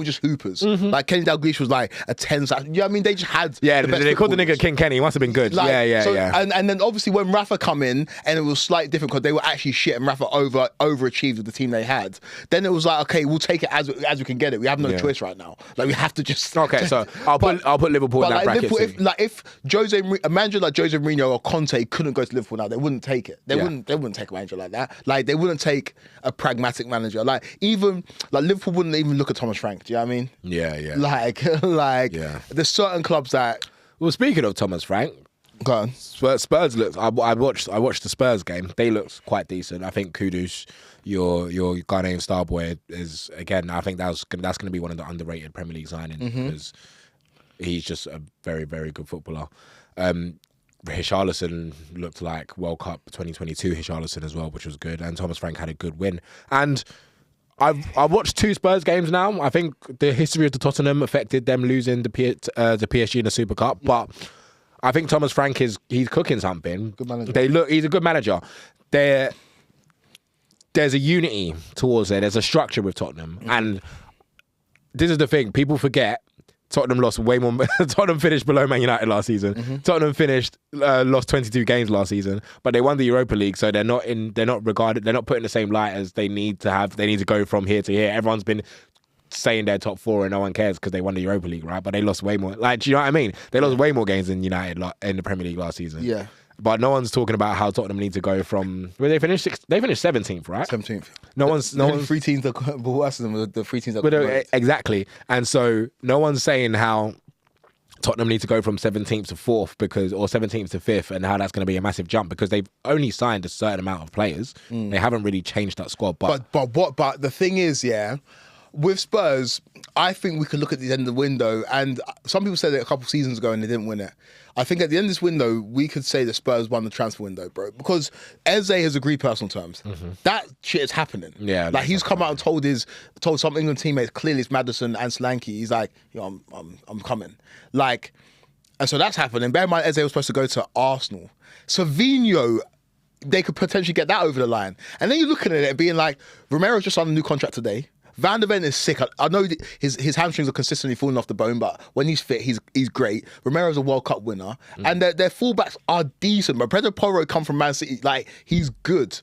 just hoopers. Mm-hmm. Like Kenny Dalglish was like a 10. You know what I mean? They just had they called the nigga King Kenny. He must have been good. Like, yeah. And then obviously when Rafa come in, and it was slightly different because they were actually shit, and Rafa overachieved with the team they had. Then it was like, okay, we'll take it as we can get it. We have no choice right now. Like we have to just. Okay, so I'll put Liverpool in that bracket. Liverpool, if a manager like Jose Mourinho or Conte couldn't go to Liverpool now, they wouldn't take it. They wouldn't take a manager like that. Like they wouldn't take a pragmatic manager. Like Liverpool wouldn't even look at Thomas Frank. Do you know what I mean? Yeah. There's certain clubs that. Well, speaking of Thomas Frank, go on. Spurs looked. I watched the Spurs game. They looked quite decent. I think Kudus, your Ghanaian star boy, is again. I think that's going to be one of the underrated Premier League signings because he's just a very, very good footballer. Richarlison looked like World Cup 2022 Richarlison as well, which was good. And Thomas Frank had a good win. And I've watched 2 Spurs games now. I think the history of the Tottenham affected them losing the PSG in the Super Cup, but I think Thomas Frank he's cooking something. Good manager. He's a good manager. There's a unity towards it. There's a structure with Tottenham, and this is the thing. People forget Tottenham lost way more. Tottenham finished below Man United last season. Tottenham lost 22 games last season, but they won the Europa League, so they're not regarded. They're not put in the same light as they need to have. They need to go from here to here. Everyone's been saying they're top 4 and no one cares because they won the Europa League, right? But they lost way more. Like, do you know what I mean? They lost way more games than United in the Premier League last season. Yeah. But no one's talking about how Tottenham need to go from where they finished. They finished 17th, right? 17th. No one's 3 teams that were worse than the 3 teams that exactly. And so no one's saying how Tottenham need to go from 17th to 4th or 17th to 5th, and how that's going to be a massive jump because they've only signed a certain amount of players. They haven't really changed that squad. But the thing is, yeah, with Spurs, I think we could look at the end of the window, and some people said it a couple of seasons ago and they didn't win it. I think at the end of this window, we could say that Spurs won the transfer window, bro, because Eze has agreed personal terms. That shit is happening. Yeah, like he's come out and told some England teammates, clearly it's Maddison and Solanke. He's like, yo, I'm coming. Like, and so that's happening. Bear in mind, Eze was supposed to go to Arsenal. Semenyo, they could potentially get that over the line. And then you're looking at it being like, Romero's just signed a new contract today. Van der Ven is sick. I know his hamstrings are consistently falling off the bone, but when he's fit, he's great. Romero's a World Cup winner, and their fullbacks are decent. But Pedro Porro come from Man City, like he's good.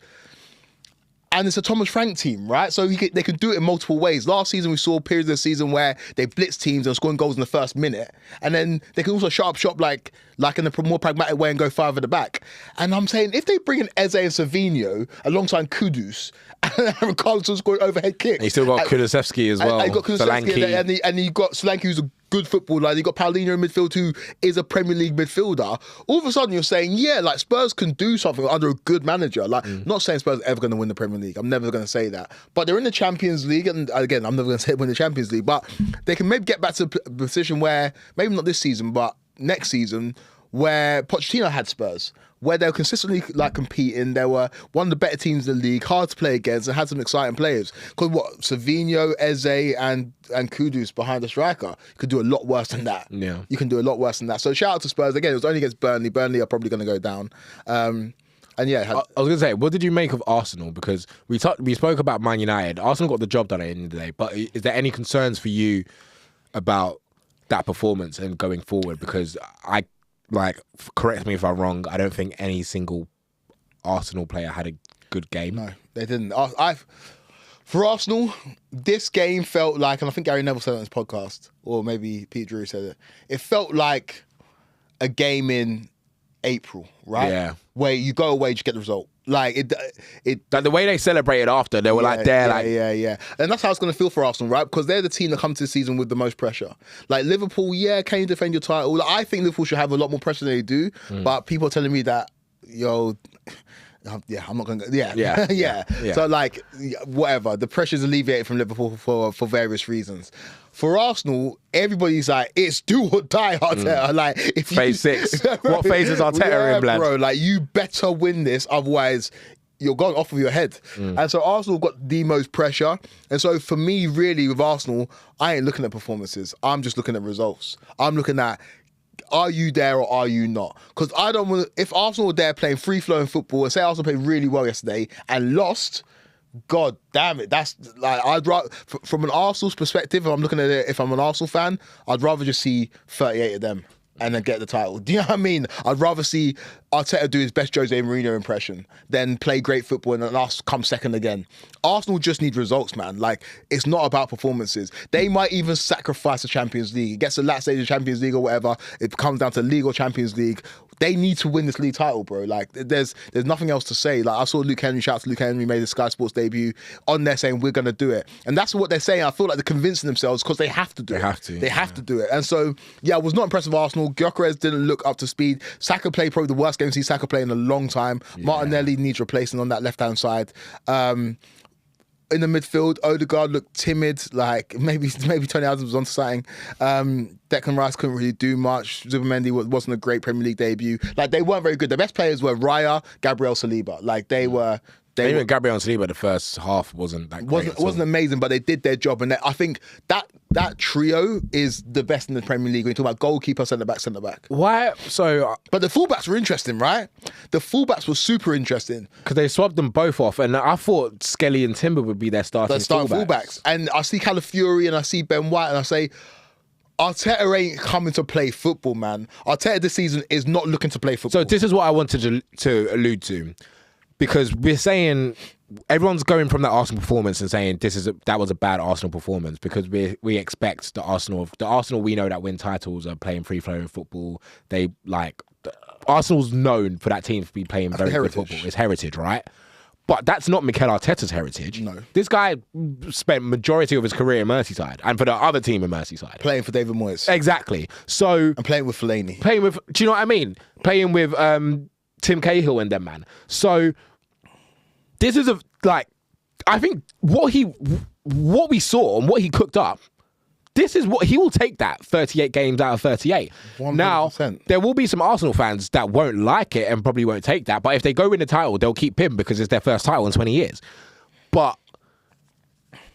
And it's a Thomas Frank team, right? So they can do it in multiple ways. Last season, we saw periods of the season where they blitz teams and scoring goals in the first minute. And then they can also shut up shop like in a more pragmatic way and go 5 at the back. And I'm saying, if they bring in Eze and Semenyo alongside Kudus, and Carlson scored overhead kick. You still got Kulusevski as well. And you got Kulusevski and you got Solanke, who's a good footballer. You got Paulinho in midfield, who is a Premier League midfielder. All of a sudden, you're saying, yeah, like Spurs can do something under a good manager. Like, not saying Spurs are ever going to win the Premier League. I'm never going to say that. But they're in the Champions League, and again, I'm never going to say win the Champions League. But they can maybe get back to a position where, maybe not this season, but next season, where Pochettino had Spurs, where they were consistently like competing. They were one of the better teams in the league, hard to play against, and had some exciting players. Because Semenyo, Eze, and Kudus behind the striker, you could do a lot worse than that. Yeah, you can do a lot worse than that. So shout out to Spurs. Again, it was only against Burnley. Burnley are probably going to go down. And yeah, I was going to say, what did you make of Arsenal? Because we spoke about Man United. Arsenal got the job done at the end of the day. But is there any concerns for you about that performance and going forward? Because correct me if I'm wrong, I don't think any single Arsenal player had a good game. No, they didn't. For Arsenal, this game felt like, and I think Gary Neville said it on his podcast, or maybe Pete Drew said it, it felt like a game in April, right? Yeah. Where you go away, you get the result. Like like the way they celebrated after, they were yeah. And that's how it's going to feel for Arsenal, right? Because they're the team that come to the season with the most pressure. Like Liverpool, yeah, can you defend your title? Like, I think Liverpool should have a lot more pressure than they do, but people are telling me that, I'm not going to go. Yeah. So, like, whatever. The pressure's alleviated from Liverpool for various reasons. For Arsenal, everybody's like, it's do or die, Arteta. Like, if phase 6. What phase is Arteta in, blood? Bro, like, you better win this, otherwise you're going off of your head. And so Arsenal got the most pressure. And so for me, really, with Arsenal, I ain't looking at performances. I'm just looking at results. I'm looking at, are you there or are you not? Because I don't want to, if Arsenal were there playing free-flowing football, and say Arsenal played really well yesterday and lost, God damn it. That's like, I'd rather, from an Arsenal's perspective, if I'm looking at it, if I'm an Arsenal fan, I'd rather just see 38 of them and then get the title. Do you know what I mean? I'd rather see Arteta do his best Jose Mourinho impression than play great football and then us come second again. Arsenal just need results, man. Like, it's not about performances. They might even sacrifice the Champions League. It gets to the last stage of Champions League or whatever. It comes down to league or Champions League. They need to win this league title, bro. Like, there's nothing else to say. Like, I saw Luke Henry, shout out to Luke Henry, made his Sky Sports debut on there saying, we're going to do it. And that's what they're saying. I feel like they're convincing themselves because they have to do it. They have to do it. And so, yeah, I was not impressed with Arsenal. Gyökeres didn't look up to speed. Saka played probably the worst game I've seen Saka play in a long time. Yeah. Martinelli needs replacing on that left-hand side. In the midfield, Odegaard looked timid, like maybe Tony Adams was onto something. Declan Rice couldn't really do much. Zubimendi wasn't a great Premier League debut. Like, they weren't very good. The best players were Raya, Gabriel, Saliba. Like, they were Even Gabriel and Saliba, the first half wasn't that great. wasn't amazing, but they did their job, and I think that trio is the best in the Premier League. When you talk about goalkeeper, centre back. Why? So, But the fullbacks were interesting, right? The fullbacks were super interesting. because they swapped them both off, and I thought Skelly and Timber would be their starting Fullbacks, and I see Calafiori and I see Ben White, and I say, Arteta ain't coming to play football, man. Arteta this season is not looking to play football. So this is what I wanted to allude to, because we're saying everyone's going from that Arsenal performance and saying that was a bad Arsenal performance, because we expect the Arsenal we know that win titles are playing free flowing football. Arsenal's known for that team to be playing very good football. It's heritage, right? But that's not Mikel Arteta's heritage. No. This guy spent majority of his career in Merseyside, and for the other team in Merseyside. Playing for David Moyes. Exactly. So... And playing with Fellaini. Do you know what I mean? Playing with Tim Cahill and them, man. So this is I think what we saw and what he cooked up, this is what he will take, that 38 games out of 38. 100%. Now, there will be some Arsenal fans that won't like it and probably won't take that. But if they go win the title, they'll keep him because it's their first title in 20 years. But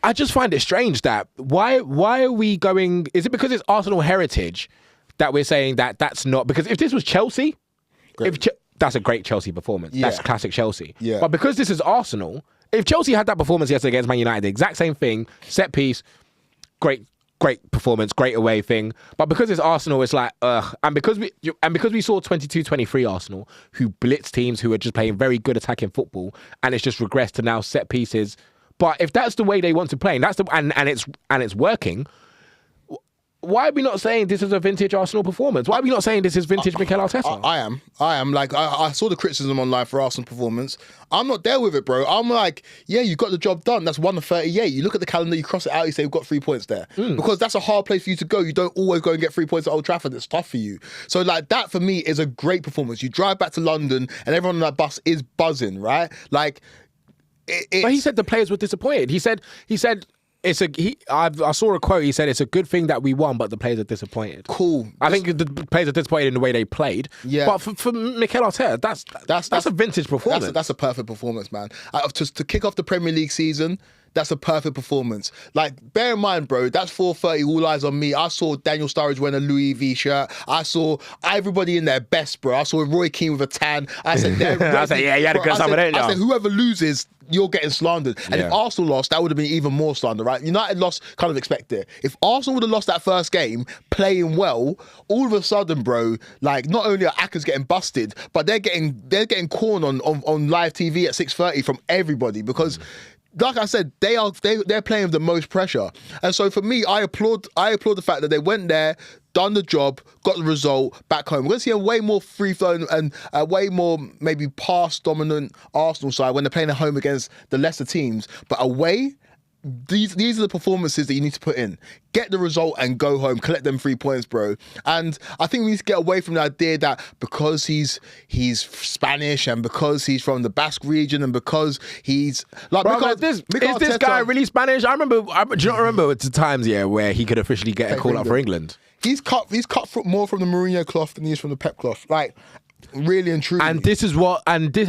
I just find it strange that why are we going... Is it because it's Arsenal heritage that we're saying that's not... Because if this was Chelsea, that's a great Chelsea performance. Yeah. That's classic Chelsea. Yeah. But because this is Arsenal, if Chelsea had that performance yesterday against Man United, the exact same thing, set piece, great performance, great away thing. But because it's Arsenal, it's like, ugh. And because we saw 22-23 Arsenal, who blitz teams who are just playing very good attacking football, and it's just regressed to now set pieces. But if that's the way they want to play, and it's working, why are we not saying this is a vintage Arsenal performance? Why are we not saying this is vintage Mikel Arteta? I am. Like, I saw the criticism online for Arsenal performance. I'm not there with it, bro. I'm like, yeah, you got the job done. That's 1 of 38. You look at the calendar, you cross it out, you say, we've got 3 points there. Because that's a hard place for you to go. You don't always go and get 3 points at Old Trafford. It's tough for you. So, like, that for me is a great performance. You drive back to London and everyone on that bus is buzzing, right? Like, but he said the players were disappointed. He said I saw a quote. He said it's a good thing that we won, but the players are disappointed. Cool. I think the players are disappointed in the way they played. Yeah. But for Mikel Arteta, that's a vintage performance. That's a perfect performance, man. To kick off the Premier League season, that's a perfect performance. Like, bear in mind, bro, that's 4:30, all eyes on me. I saw Daniel Sturridge wearing a Louis V shirt. I saw everybody in their best, bro. I saw Roy Keane with a tan. I said, yeah, you had a good summer, didn't you? I said, whoever loses, you're getting slandered. And if Arsenal lost, that would have been even more slander, right? United lost, kind of expect it. If Arsenal would have lost that first game, playing well, all of a sudden, bro, like, not only are Akers getting busted, but they're getting corn on live TV at 6:30 from everybody, because like I said, they're playing with the most pressure. And so for me, I applaud the fact that they went there, done the job, got the result, back home. We're going to see a way more free-flowing and a way more maybe pass-dominant Arsenal side when they're playing at home against the lesser teams. But away, these are the performances that you need to put in. Get the result and go home. Collect them 3 points, bro. And I think we need to get away from the idea that because he's Spanish and because he's from the Basque region and because he's like, bro, is this guy really Spanish? Do you not remember the times where he could officially get a call up for England? He's cut more from the Mourinho cloth than he is from the Pep cloth. Like, really and truly. And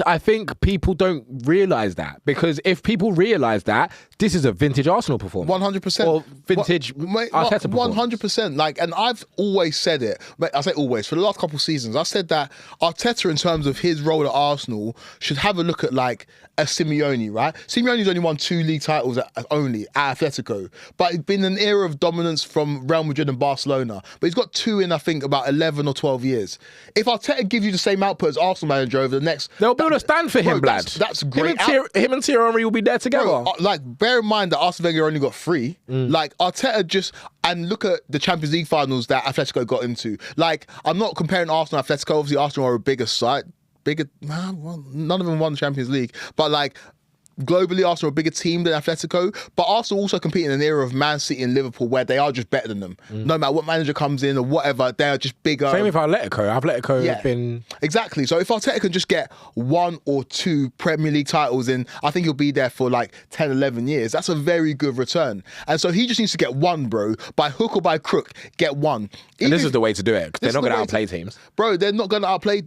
I think people don't realise that, because if people realise that, this is a vintage Arsenal performance. 100%. Or vintage Arteta performance. 100%. Like, and I've always said it. I say always, for the last couple of seasons, I said that Arteta, in terms of his role at Arsenal, should have a look at like a Simeone, right? Simeone's only won 2 league titles at Atletico, but it's been an era of dominance from Real Madrid and Barcelona. But he's got 2 in, I think, about 11 or 12 years. If Arteta gives you the same output as Arsenal manager over the next... They'll build a stand for him, lad. That's great. Him and Thierry Henry will be there together. Bro, like, bear in mind that Arsene Wenger only got 3. Like, Arteta and look at the Champions League finals that Atletico got into. Like, I'm not comparing Arsenal and Atletico. Obviously, Arsenal are a bigger side. None of them won the Champions League. But, like, globally, Arsenal are a bigger team than Atletico, but Arsenal also compete in an era of Man City and Liverpool where they are just better than them. No matter what manager comes in or whatever, they are just bigger. Same with Atletico. Atletico have been... Exactly. So if Arteta can just get 1 or 2 Premier League titles in, I think he'll be there for like 10, 11 years. That's a very good return. And so he just needs to get 1, bro. By hook or by crook, get 1. And this is the way to do it, because they're not going to outplay teams. Bro, they're not going to outplay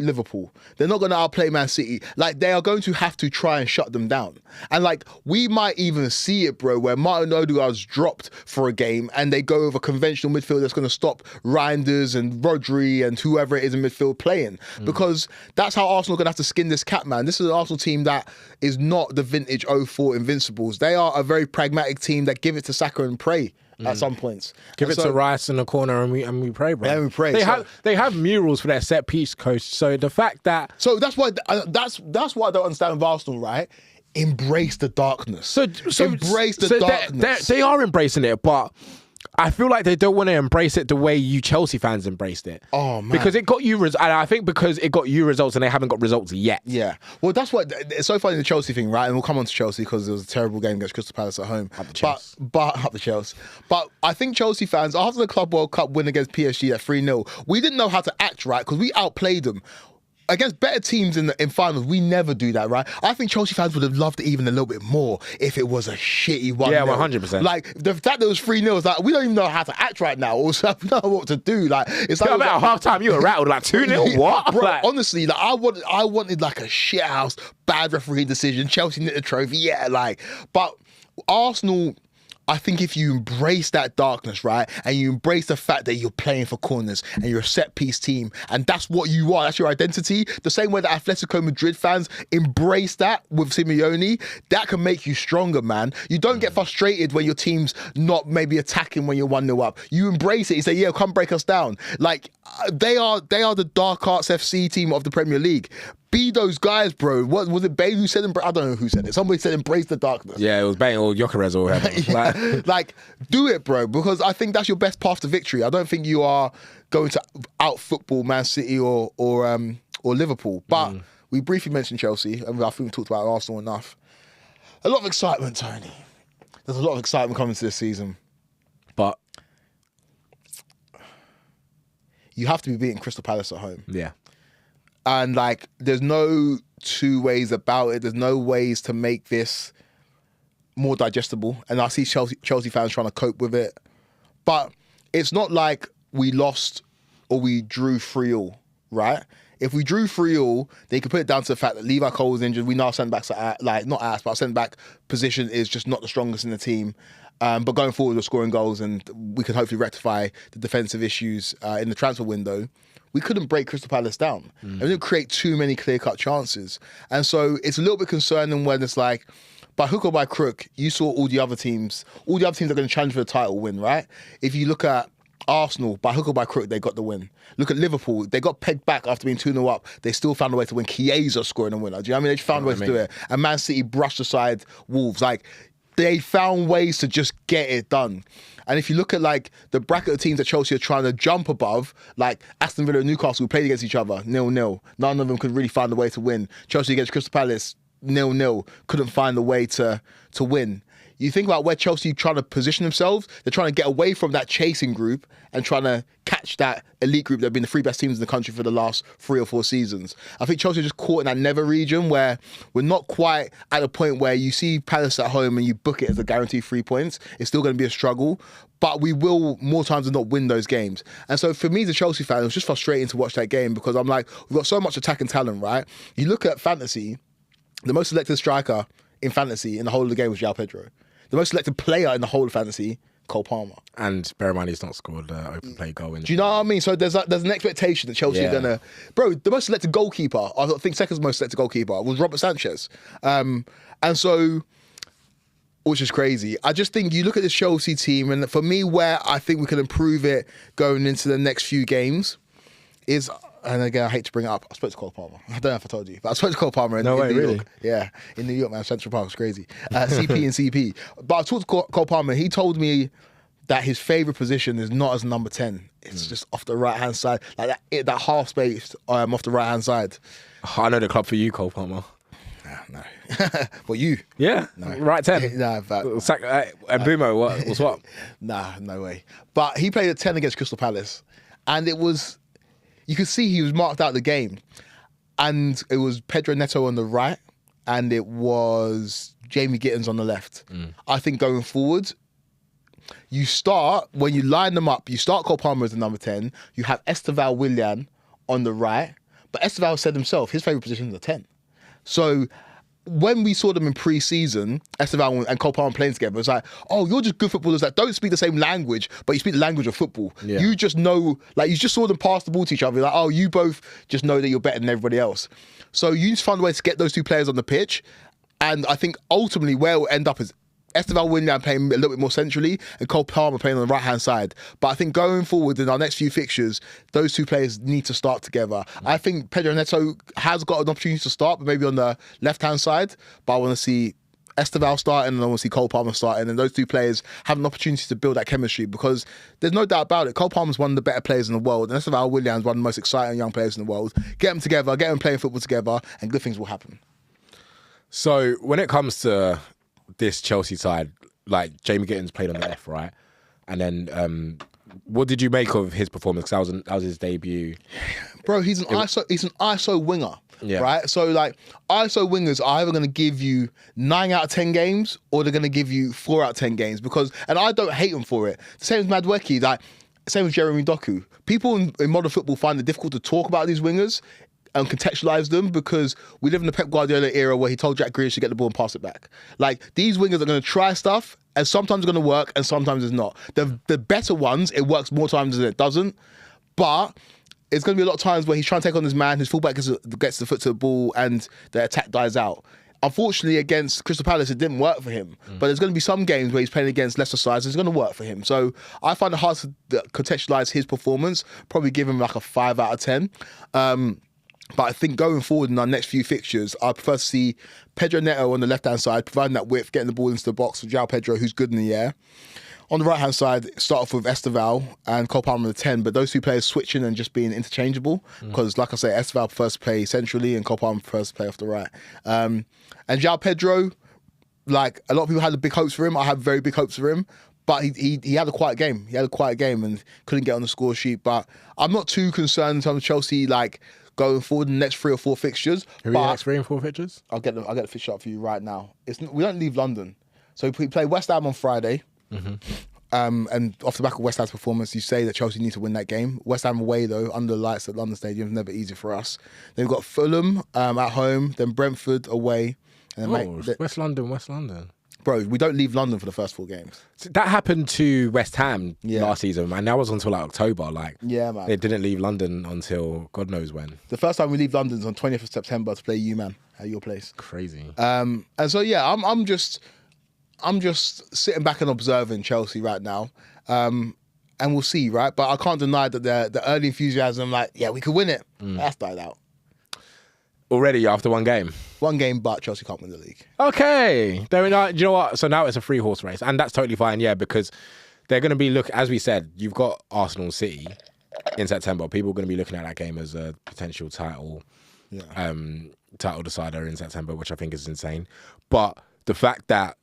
Liverpool. They're not going to outplay Man City. Like, they are going to have to try and shut them down. And like, we might even see it, bro, where Martin Odegaard's dropped for a game and they go with a conventional midfield that's going to stop Reinders and Rodri and whoever it is in midfield playing. Because that's how Arsenal are going to have to skin this cat, man. This is an Arsenal team that is not the vintage '04 Invincibles. They are a very pragmatic team that give it to Saka and pray at some points. Give it to Rice in the corner and we pray, bro. Yeah, we pray. They have murals for their set piece coach. So the fact that... So that's why that's what I don't understand with Arsenal, right? Embrace the darkness. So embrace the darkness. They are embracing it, but I feel like they don't want to embrace it the way you Chelsea fans embraced it. Oh, man. Because it got you... And I think because it got you results and they haven't got results yet. Yeah. Well, that's what... It's so funny, the Chelsea thing, right? And we'll come on to Chelsea because it was a terrible game against Crystal Palace at home. Up the Chelsea. Up the Chelsea. But I think Chelsea fans, after the Club World Cup win against PSG at 3-0, we didn't know how to act, right? Because we outplayed them. Against better teams in finals, we never do that, right? I think Chelsea fans would have loved it even a little bit more if it was a shitty 1-0. Yeah, 100%. Like, the fact that it was 3-0 is like, we don't even know how to act right now or so we don't know what to do. Like, it's like... About half time, you were rattled like 2-0, what? Bro, like, honestly, like, I wanted like a shithouse, bad referee decision, Chelsea knit the trophy, yeah, like... But Arsenal... I think if you embrace that darkness, right, and you embrace the fact that you're playing for corners and you're a set-piece team, and that's what you are, that's your identity, the same way that Atletico Madrid fans embrace that with Simeone, that can make you stronger, man. You don't get frustrated when your team's not maybe attacking when you're 1-0 up. You embrace it. You say, yeah, come break us down. Like, they are the Dark Arts FC team of the Premier League. Be those guys, bro. What was it? Bale who said? I don't know who said it. Somebody said, "Embrace the darkness." Yeah, it was Bale or Gyökeres or whatever. Like, do it, bro, because I think that's your best path to victory. I don't think you are going to out football Man City or Liverpool. But we briefly mentioned Chelsea, and I think we talked about Arsenal enough. A lot of excitement, Tony. There's a lot of excitement coming to this season, but you have to be beating Crystal Palace at home. Yeah. And like, there's no two ways about it. There's no ways to make this more digestible. And I see Chelsea fans trying to cope with it. But it's not like we lost or we drew 3-3, right? If we drew 3-3, they could put it down to the fact that Levi Cole was injured. We know our centre-backs are not ass, but our centre-back position is just not the strongest in the team. But going forward, we're scoring goals and we can hopefully rectify the defensive issues in the transfer window. We couldn't break Crystal Palace down. And we didn't create too many clear-cut chances. And so it's a little bit concerning when it's like, by hook or by crook, you saw all the other teams are going to challenge for the title win, right? If you look at Arsenal, by hook or by crook, they got the win. Look at Liverpool, they got pegged back after being 2-0 up. They still found a way to win. Chiesa scoring a winner. Do you know what I mean? They just found a way to do it. And Man City brushed aside Wolves. Like, they found ways to just get it done. And if you look at like the bracket of teams that Chelsea are trying to jump above, like Aston Villa and Newcastle, who played against each other, 0-0. None of them could really find a way to win. Chelsea against Crystal Palace, 0-0. Couldn't find a way to win. You think about where Chelsea trying to position themselves, they're trying to get away from that chasing group and trying to catch that elite group that have been the 3 best teams in the country for the last 3 or 4 seasons. I think Chelsea are just caught in that never region where we're not quite at a point where you see Palace at home and you book it as a guaranteed 3 points. It's still going to be a struggle, but we will more times than not win those games. And so for me as a Chelsea fan, it was just frustrating to watch that game because I'm like, we've got so much attacking talent, right? You look at fantasy, the most selected striker in fantasy in the whole of the game was João Pedro. The most selected player in the whole of fantasy, Cole Palmer. And bear in mind, he's not scored an open play goal. Do you know what I mean? So there's an expectation that Chelsea are going to... Bro, the most selected goalkeeper, I think second most selected goalkeeper, was Robert Sanchez. And so, which is crazy. I just think you look at this Chelsea team, and for me, where I think we can improve it going into the next few games is... And again, I hate to bring it up. I spoke to Cole Palmer. I don't know if I told you, but I spoke to Cole Palmer in New York. Yeah, in New York, man. Central Park was crazy. CP and CP. But I talked to Cole Palmer. He told me that his favourite position is not as number 10. It's just off the right-hand side. Like that half space off the right-hand side. I know the club for you, Cole Palmer. no. Well, you? Yeah, right 10. Nah, but, And Bumo, what's what? nah, no way. But he played at 10 against Crystal Palace, and it was, you could see he was marked out the game, and it was Pedro Neto on the right, and it was Jamie Gittins on the left. I think going forward, you start, when you line them up, you start Cole Palmer as the number 10, you have Esteval Willian on the right, but Esteval said himself, his favourite position is the 10. So when we saw them in pre-season, Esteval and Cole Palmer playing together, it's like, oh, you're just good footballers that don't speak the same language, but you speak the language of football. Yeah. You just know, like, you just saw them pass the ball to each other. You're like, oh, you both just know that you're better than everybody else. So you just find a way to get those two players on the pitch. And I think ultimately where it will end up is Esteval Willian playing a little bit more centrally and Cole Palmer playing on the right-hand side. But I think going forward in our next few fixtures, those two players need to start together. I think Pedro Neto has got an opportunity to start, but maybe on the left-hand side. But I want to see Esteval starting and I want to see Cole Palmer starting. And those two players have an opportunity to build that chemistry because there's no doubt about it. Cole Palmer's one of the better players in the world. And Esteval Willian's one of the most exciting young players in the world. Get them together, get them playing football together, and good things will happen. So when it comes to this Chelsea side, like Jamie Gittins played on the left, right? And then what did you make of his performance? 'Cause that was his debut. Bro, he's an ISO winger. Yeah. Right? So like ISO wingers are either gonna give you 9 out of 10 games or they're gonna give you 4 out of 10 games and I don't hate him for it. Same as Madueke, like same as Jeremy Doku. People in modern football find it difficult to talk about these wingers and contextualize them because we live in the Pep Guardiola era where he told Jack Grealish to get the ball and pass it back. Like, these wingers are going to try stuff and sometimes it's going to work and sometimes it's not. The better ones, it works more times than it doesn't. But it's going to be a lot of times where he's trying to take on his man, his fullback gets the foot to the ball and the attack dies out. Unfortunately, against Crystal Palace, it didn't work for him. But there's going to be some games where he's playing against lesser sides, it's going to work for him. So I find it hard to contextualize his performance, probably give him like a 5 out of 10. But I think going forward in our next few fixtures, I prefer to see Pedro Neto on the left-hand side, providing that width, getting the ball into the box for João Pedro, who's good in the air. On the right-hand side, start off with Esteval and Cole Palmer on the 10, but those two players switching and just being interchangeable because, like I say, Esteval prefers to play centrally and Cole Palmer prefers to play off the right. And João Pedro, like, a lot of people had big hopes for him. I had very big hopes for him. But he had a quiet game. He had a quiet game and couldn't get on the score sheet. But I'm not too concerned in terms of Chelsea, like, going forward in the next 3 or 4 fixtures. Who are your next 3 and 4 fixtures? I'll get the fixture up for you right now. We don't leave London. So we play West Ham on Friday. And off the back of West Ham's performance, you say that Chelsea need to win that game. West Ham away, though, under the lights at London Stadium is never easy for us. Then we've got Fulham at home, then Brentford away. And West London. Bro, we don't leave London for the first 4 games. So that happened to West Ham last season, and that was until like October. Like, yeah, man. They didn't leave London until God knows when. The first time we leave London is on 20th of September to play U-Man at your place. Crazy. And so yeah, I'm just sitting back and observing Chelsea right now. And we'll see, right? But I can't deny that the early enthusiasm, like, yeah, we could win it. That's died out. Already after 1 game? 1 game, but Chelsea can't win the league. Okay. Do you know what? So now it's a 3-horse race, and that's totally fine, yeah, because they're going to be as we said, you've got Arsenal City in September. People are going to be looking at that game as a potential title decider in September, which I think is insane. But the fact that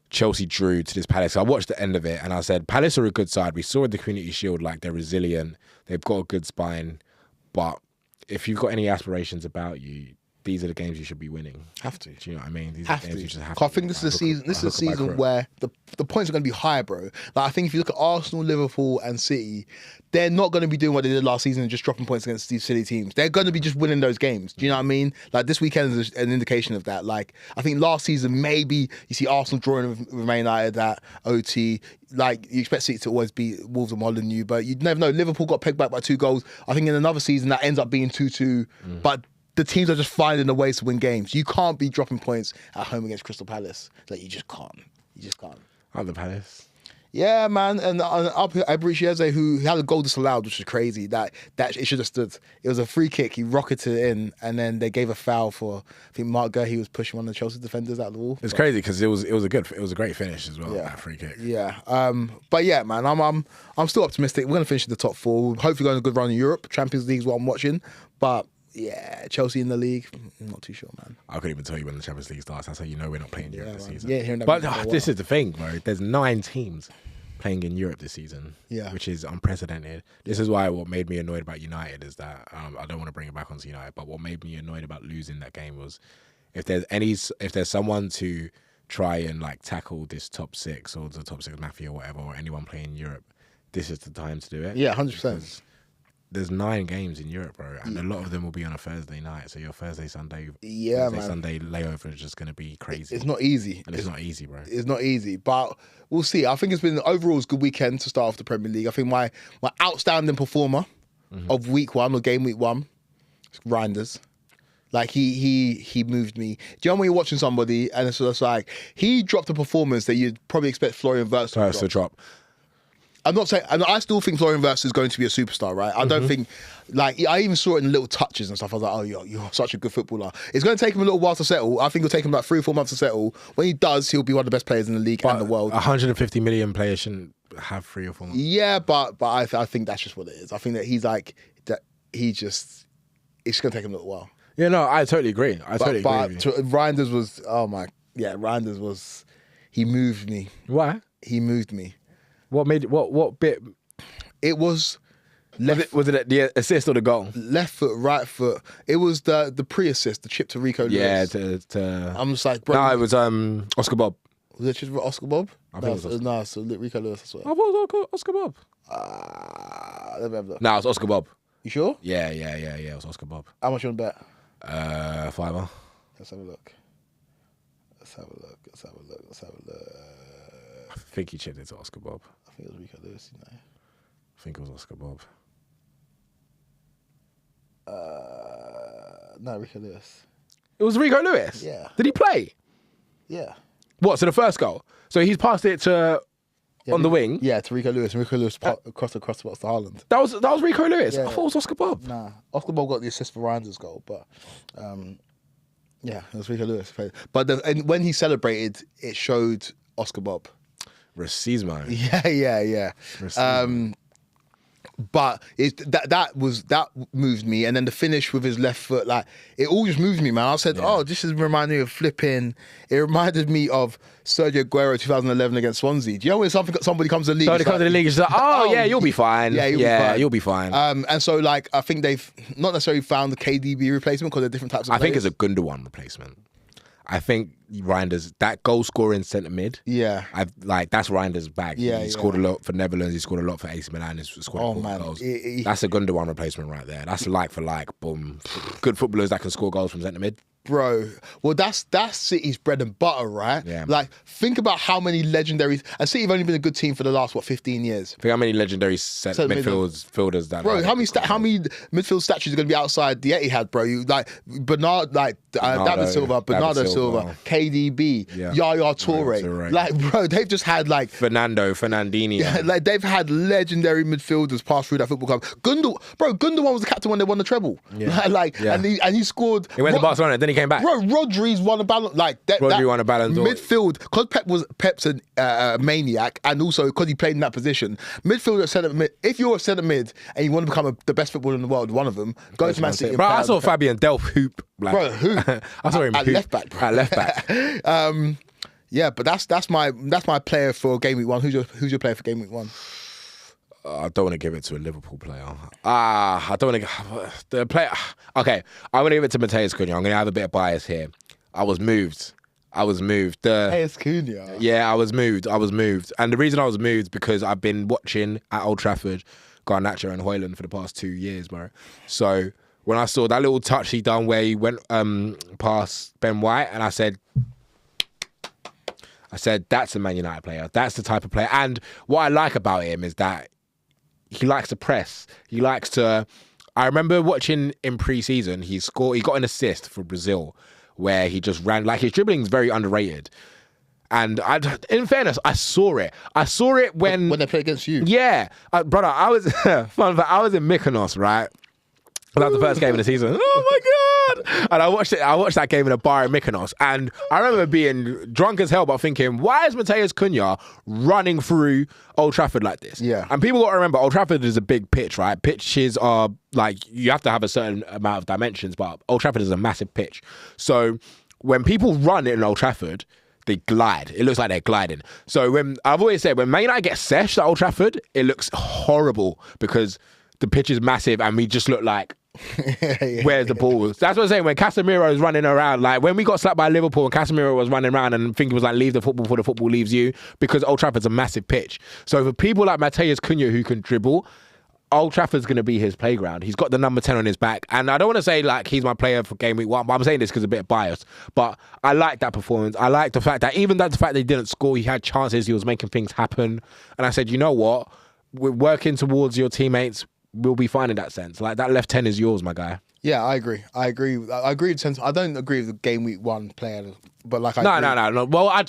Chelsea drew to this Palace, I watched the end of it and I said, Palace are a good side. We saw in the Community Shield, like, they're resilient. They've got a good spine. But if you've got any aspirations about you, these are the games you should be winning. Have to. Do you know what I mean? These have are the games to. you just have I think this is a season. This is a season where the points are going to be high, bro. Like, I think if you look at Arsenal, Liverpool, and City, they're not going to be doing what they did last season and just dropping points against these silly teams. They're going to be just winning those games. Do you know what I mean? Like, this weekend is an indication of that. Like, I think last season maybe you see Arsenal drawing with Man United at OT. Like, you expect City to always beat Wolves and Molineux, but you'd never know. Liverpool got pegged back by 2 goals. I think in another season that ends up being 2-2. But the teams are just finding the ways to win games. You can't be dropping points at home against Crystal Palace. Like, you just can't. You just can't. At the Palace. Yeah, man. And Abri who had a goal disallowed, which is crazy. That it should have stood. It was a free kick. He rocketed it in, and then they gave a foul for, I think, Mark Gurley was pushing one of the Chelsea defenders out of the wall. It's crazy because it was a great finish as well. That free kick. Yeah. But yeah, man, I'm still optimistic. We're gonna finish in the top 4. Hopefully, going a good run in Europe. Champions League is what I'm watching. But Yeah, Chelsea in the league. I'm not too sure, man. I couldn't even tell you when the Champions League starts. That's how you know we're not playing Europe this season. Yeah, hearing that but for a while. this is the thing, bro. There's 9 teams playing in Europe this season, Yeah. which is unprecedented. This is why what made me annoyed about United is that I don't want to bring it back onto United, but what made me annoyed about losing that game was if there's someone to try and like tackle this top 6 or the top 6 mafia or whatever, or anyone playing in Europe, this is the time to do it. Yeah, 100%. There's 9 games in Europe, bro, and a lot of them will be on a Thursday night. So your Thursday, Sunday layover is just going to be crazy. It's not easy. And it's not easy, bro. It's not easy, but we'll see. I think it's been overall a good weekend to start off the Premier League. I think my outstanding performer of week 1 or game week 1, Reinders. Like he moved me. Do you know when you're watching somebody and it's just like he dropped a performance that you'd probably expect Florian Wirtz to drop. I'm not saying, and I still think Florian Wirtz is going to be a superstar, right? I don't think, like, I even saw it in little touches and stuff. I was like, oh, you're such a good footballer. It's going to take him a little while to settle. I think it'll take him like 3 or 4 months to settle. When he does, he'll be one of the best players in the league and the world. 150 million players shouldn't have 3 or 4 months. Yeah, but I think that's just what it is. I think that he's like, that it's just going to take him a little while. Yeah, no, I totally agree. I totally agree with you. Reinders was, Reinders was, he moved me. Why? He moved me. What made what bit? It was Was it the assist or the goal? Left foot, right foot. It was the pre-assist, the chip to Rico Lewis. Yeah, I'm just like, bro. No, it was Oscar Bob. Was it just Oscar Bob? I think it was No, so Rico Lewis, I swear. I thought it was Oscar Bob. Let me have a look. No, it's Oscar Bob. You sure? Yeah. It was Oscar Bob. How much you want to bet? $5. Let's have a look. I think he chipped it to Oscar Bob. I think it was Rico Lewis, you know. I think it was Oscar Bob. No, Rico Lewis. It was Rico Lewis? Yeah. Did he play? Yeah. What, so the first goal? So he's passed it to on the wing? Yeah, to Rico Lewis. And Rico Lewis crossed the box to Haaland. That was Rico Lewis? Yeah. I thought it was Oscar Bob. Nah. Oscar Bob got the assist for Ryan's goal, but yeah, it was Rico Lewis. But and when he celebrated, it showed Oscar Bob. Racismo. Yeah. Racismo. But that moved me, and then the finish with his left foot, like it all just moved me, man. I said, "Oh, this is reminding me of flipping." It reminded me of Sergio Aguero 2011 against Swansea. Do you know when somebody comes to the league? So they come to the league, it's like, oh yeah, you'll be fine. Yeah, you'll be fine. And so like I think they've not necessarily found the KDB replacement because they're different types of players. I think it's a Gundogan replacement. I think Reinders, that goal scoring centre mid. Yeah. That's Reinders' bag. Yeah, he scored a lot for Netherlands. He scored a lot for AC Milan. He scored goals. That's a Gundogan replacement right there. That's like for like. Boom. Good footballers that can score goals from centre mid. Bro, well, that's City's bread and butter, right? Yeah. Like, think about how many legendaries. And City have only been a good team for the last 15 years. Think how many legendary midfielders that. Bro, how many midfield statues are going to be outside the Etihad, bro? You like David Silva, Bernardo Silva, KDB, Yaya Toure. Like, bro, they've just had like Fernandinho. Yeah, like they've had legendary midfielders pass through that football club. Gundogan was the captain when they won the treble. Yeah. And he scored. He went to Barcelona, then he came back. Bro, Rodri's won a Ballon won a Ballon d'Or. Midfield, because Pep's a maniac, and also because he played in that position. Midfield at centre mid. If you're a centre mid and you want to become the best footballer in the world, one of them, go to Man City. Bro, I saw Fabian Delph hoop. Bro, hoop. I saw him at left back, bro. At left back. Yeah, but that's my player for game week 1. Who's your player for game week 1? I don't want to give it to a Liverpool player. I don't want to. The player. Okay, I'm going to give it to Mateus Cunha. I'm going to have a bit of bias here. I was moved. Mateus Cunha. Yeah, I was moved. And the reason I was moved because I've been watching at Old Trafford Garnacho and Højlund for the past 2 years, bro. So when I saw that little touch he done where he went past Ben White, and I said, that's a Man United player. That's the type of player. And what I like about him is that he likes to press. He likes to. I remember watching in pre-season, he got an assist for Brazil where he just ran. Like, his dribbling is very underrated. And in fairness, I saw it. I saw it when they played against you. Yeah, brother. I was I was in Mykonos, right? That was the first game of the season. Oh my God. And I watched that game in a bar in Mykonos. And I remember being drunk as hell, but thinking, why is Matheus Cunha running through Old Trafford like this? Yeah. And people got to remember, Old Trafford is a big pitch, right? Pitches are like, you have to have a certain amount of dimensions, but Old Trafford is a massive pitch. So when people run in Old Trafford, they glide. It looks like they're gliding. So when I've always said, when Man United get seshed at Old Trafford, it looks horrible because the pitch is massive and we just look like, where's the ball? That's what I'm saying. When Casemiro is running around, like when we got slapped by Liverpool and Casemiro was running around and thinking was like, leave the football before the football leaves you, because Old Trafford's a massive pitch. So for people like Matheus Cunha who can dribble, Old Trafford's going to be his playground. He's got the number 10 on his back. And I don't want to say like he's my player for game week 1, but I'm saying this because I'm a bit biased. But I like that performance. I like the fact that even the fact that he didn't score, he had chances, he was making things happen. And I said, you know what? We're working towards your teammates. We'll be fine in that sense. Like that left 10 is yours, my guy. Yeah, I agree. I agree with I don't agree with the game week 1 player, but like No. Well, I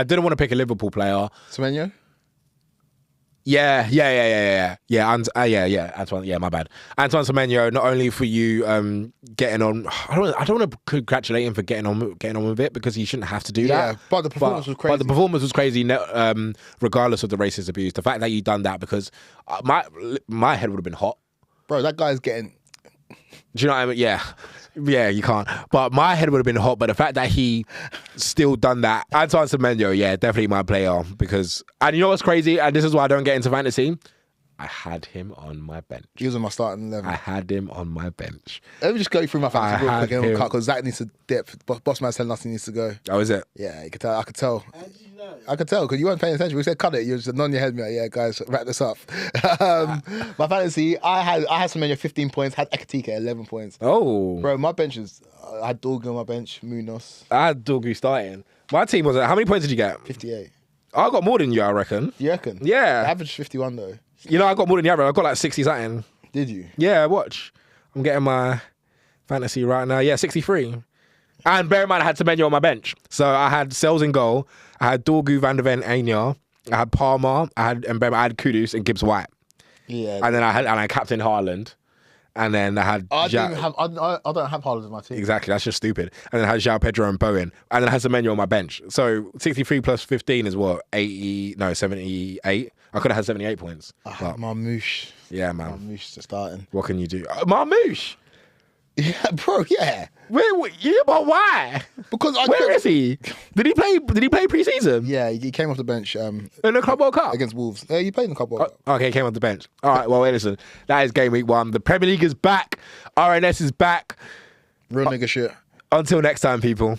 didn't want to pick a Liverpool player. Semenyo? Yeah. Antoine, my bad. Antoine Semenyo, not only for you getting on, I don't want to congratulate him for getting on with it because he shouldn't have to do that. Yeah, but the performance was crazy. But the performance was crazy, regardless of the racist abuse. The fact that you done that, because my head would have been hot. Bro, that guy's getting... Do you know what I mean? Yeah, you can't. But my head would have been hot. But the fact that he still done that, Antoine Semenyo, yeah, definitely my player. Because, and you know what's crazy? And this is why I don't get into fantasy. I had him on my bench. He was on my starting 11. I had him on my bench. Let me just go through my fantasy real quick because Zach needs to dip. Boss man's telling us he needs to go. Oh, is it? Yeah, you could tell. I could tell. How did you know? I could tell because you weren't paying attention. We said cut it. You were just nodding your head. Me like, yeah, guys, wrap this up. My fantasy, I had Semenyo 15 points. Had Ekatike 11 points. Oh, Bro, my bench is. I had Dorgu on my bench. Munoz. I had Dorgu starting. My team was. How many points did you get? 58. I got more than you, I reckon. You reckon? Yeah. I averaged 51 though. You know, I got more than you. I got like 60 something. Did you? Yeah, watch. I'm getting my fantasy right now. Yeah, 63. And bear in mind, I had Semenyo on my bench. So I had Sells in goal. I had Dorgu, Van der Ven, Anya. I had Palmer. I had Kudus and Gibbs White. Yeah. And then I had Captain Haaland. And then I had... I don't have Haaland in my team. Exactly, that's just stupid. And then I had João Pedro and Bowen. And then I had Semenyo on my bench. So 63 plus 15 is what? 78? I could have had 78 points. I had Marmouche. Yeah, man. Marmouche starting. What can you do? Marmouche! Yeah, bro, yeah. Wait, yeah, but why? Because Where is he? Did he play pre-season? Yeah, he came off the bench In the Club World Cup? against Wolves. Yeah, he played in the Club World Cup. Okay, he came off the bench. All right, well, listen. That is game week 1. The Premier League is back. RNS is back. Real nigga shit. Until next time, people.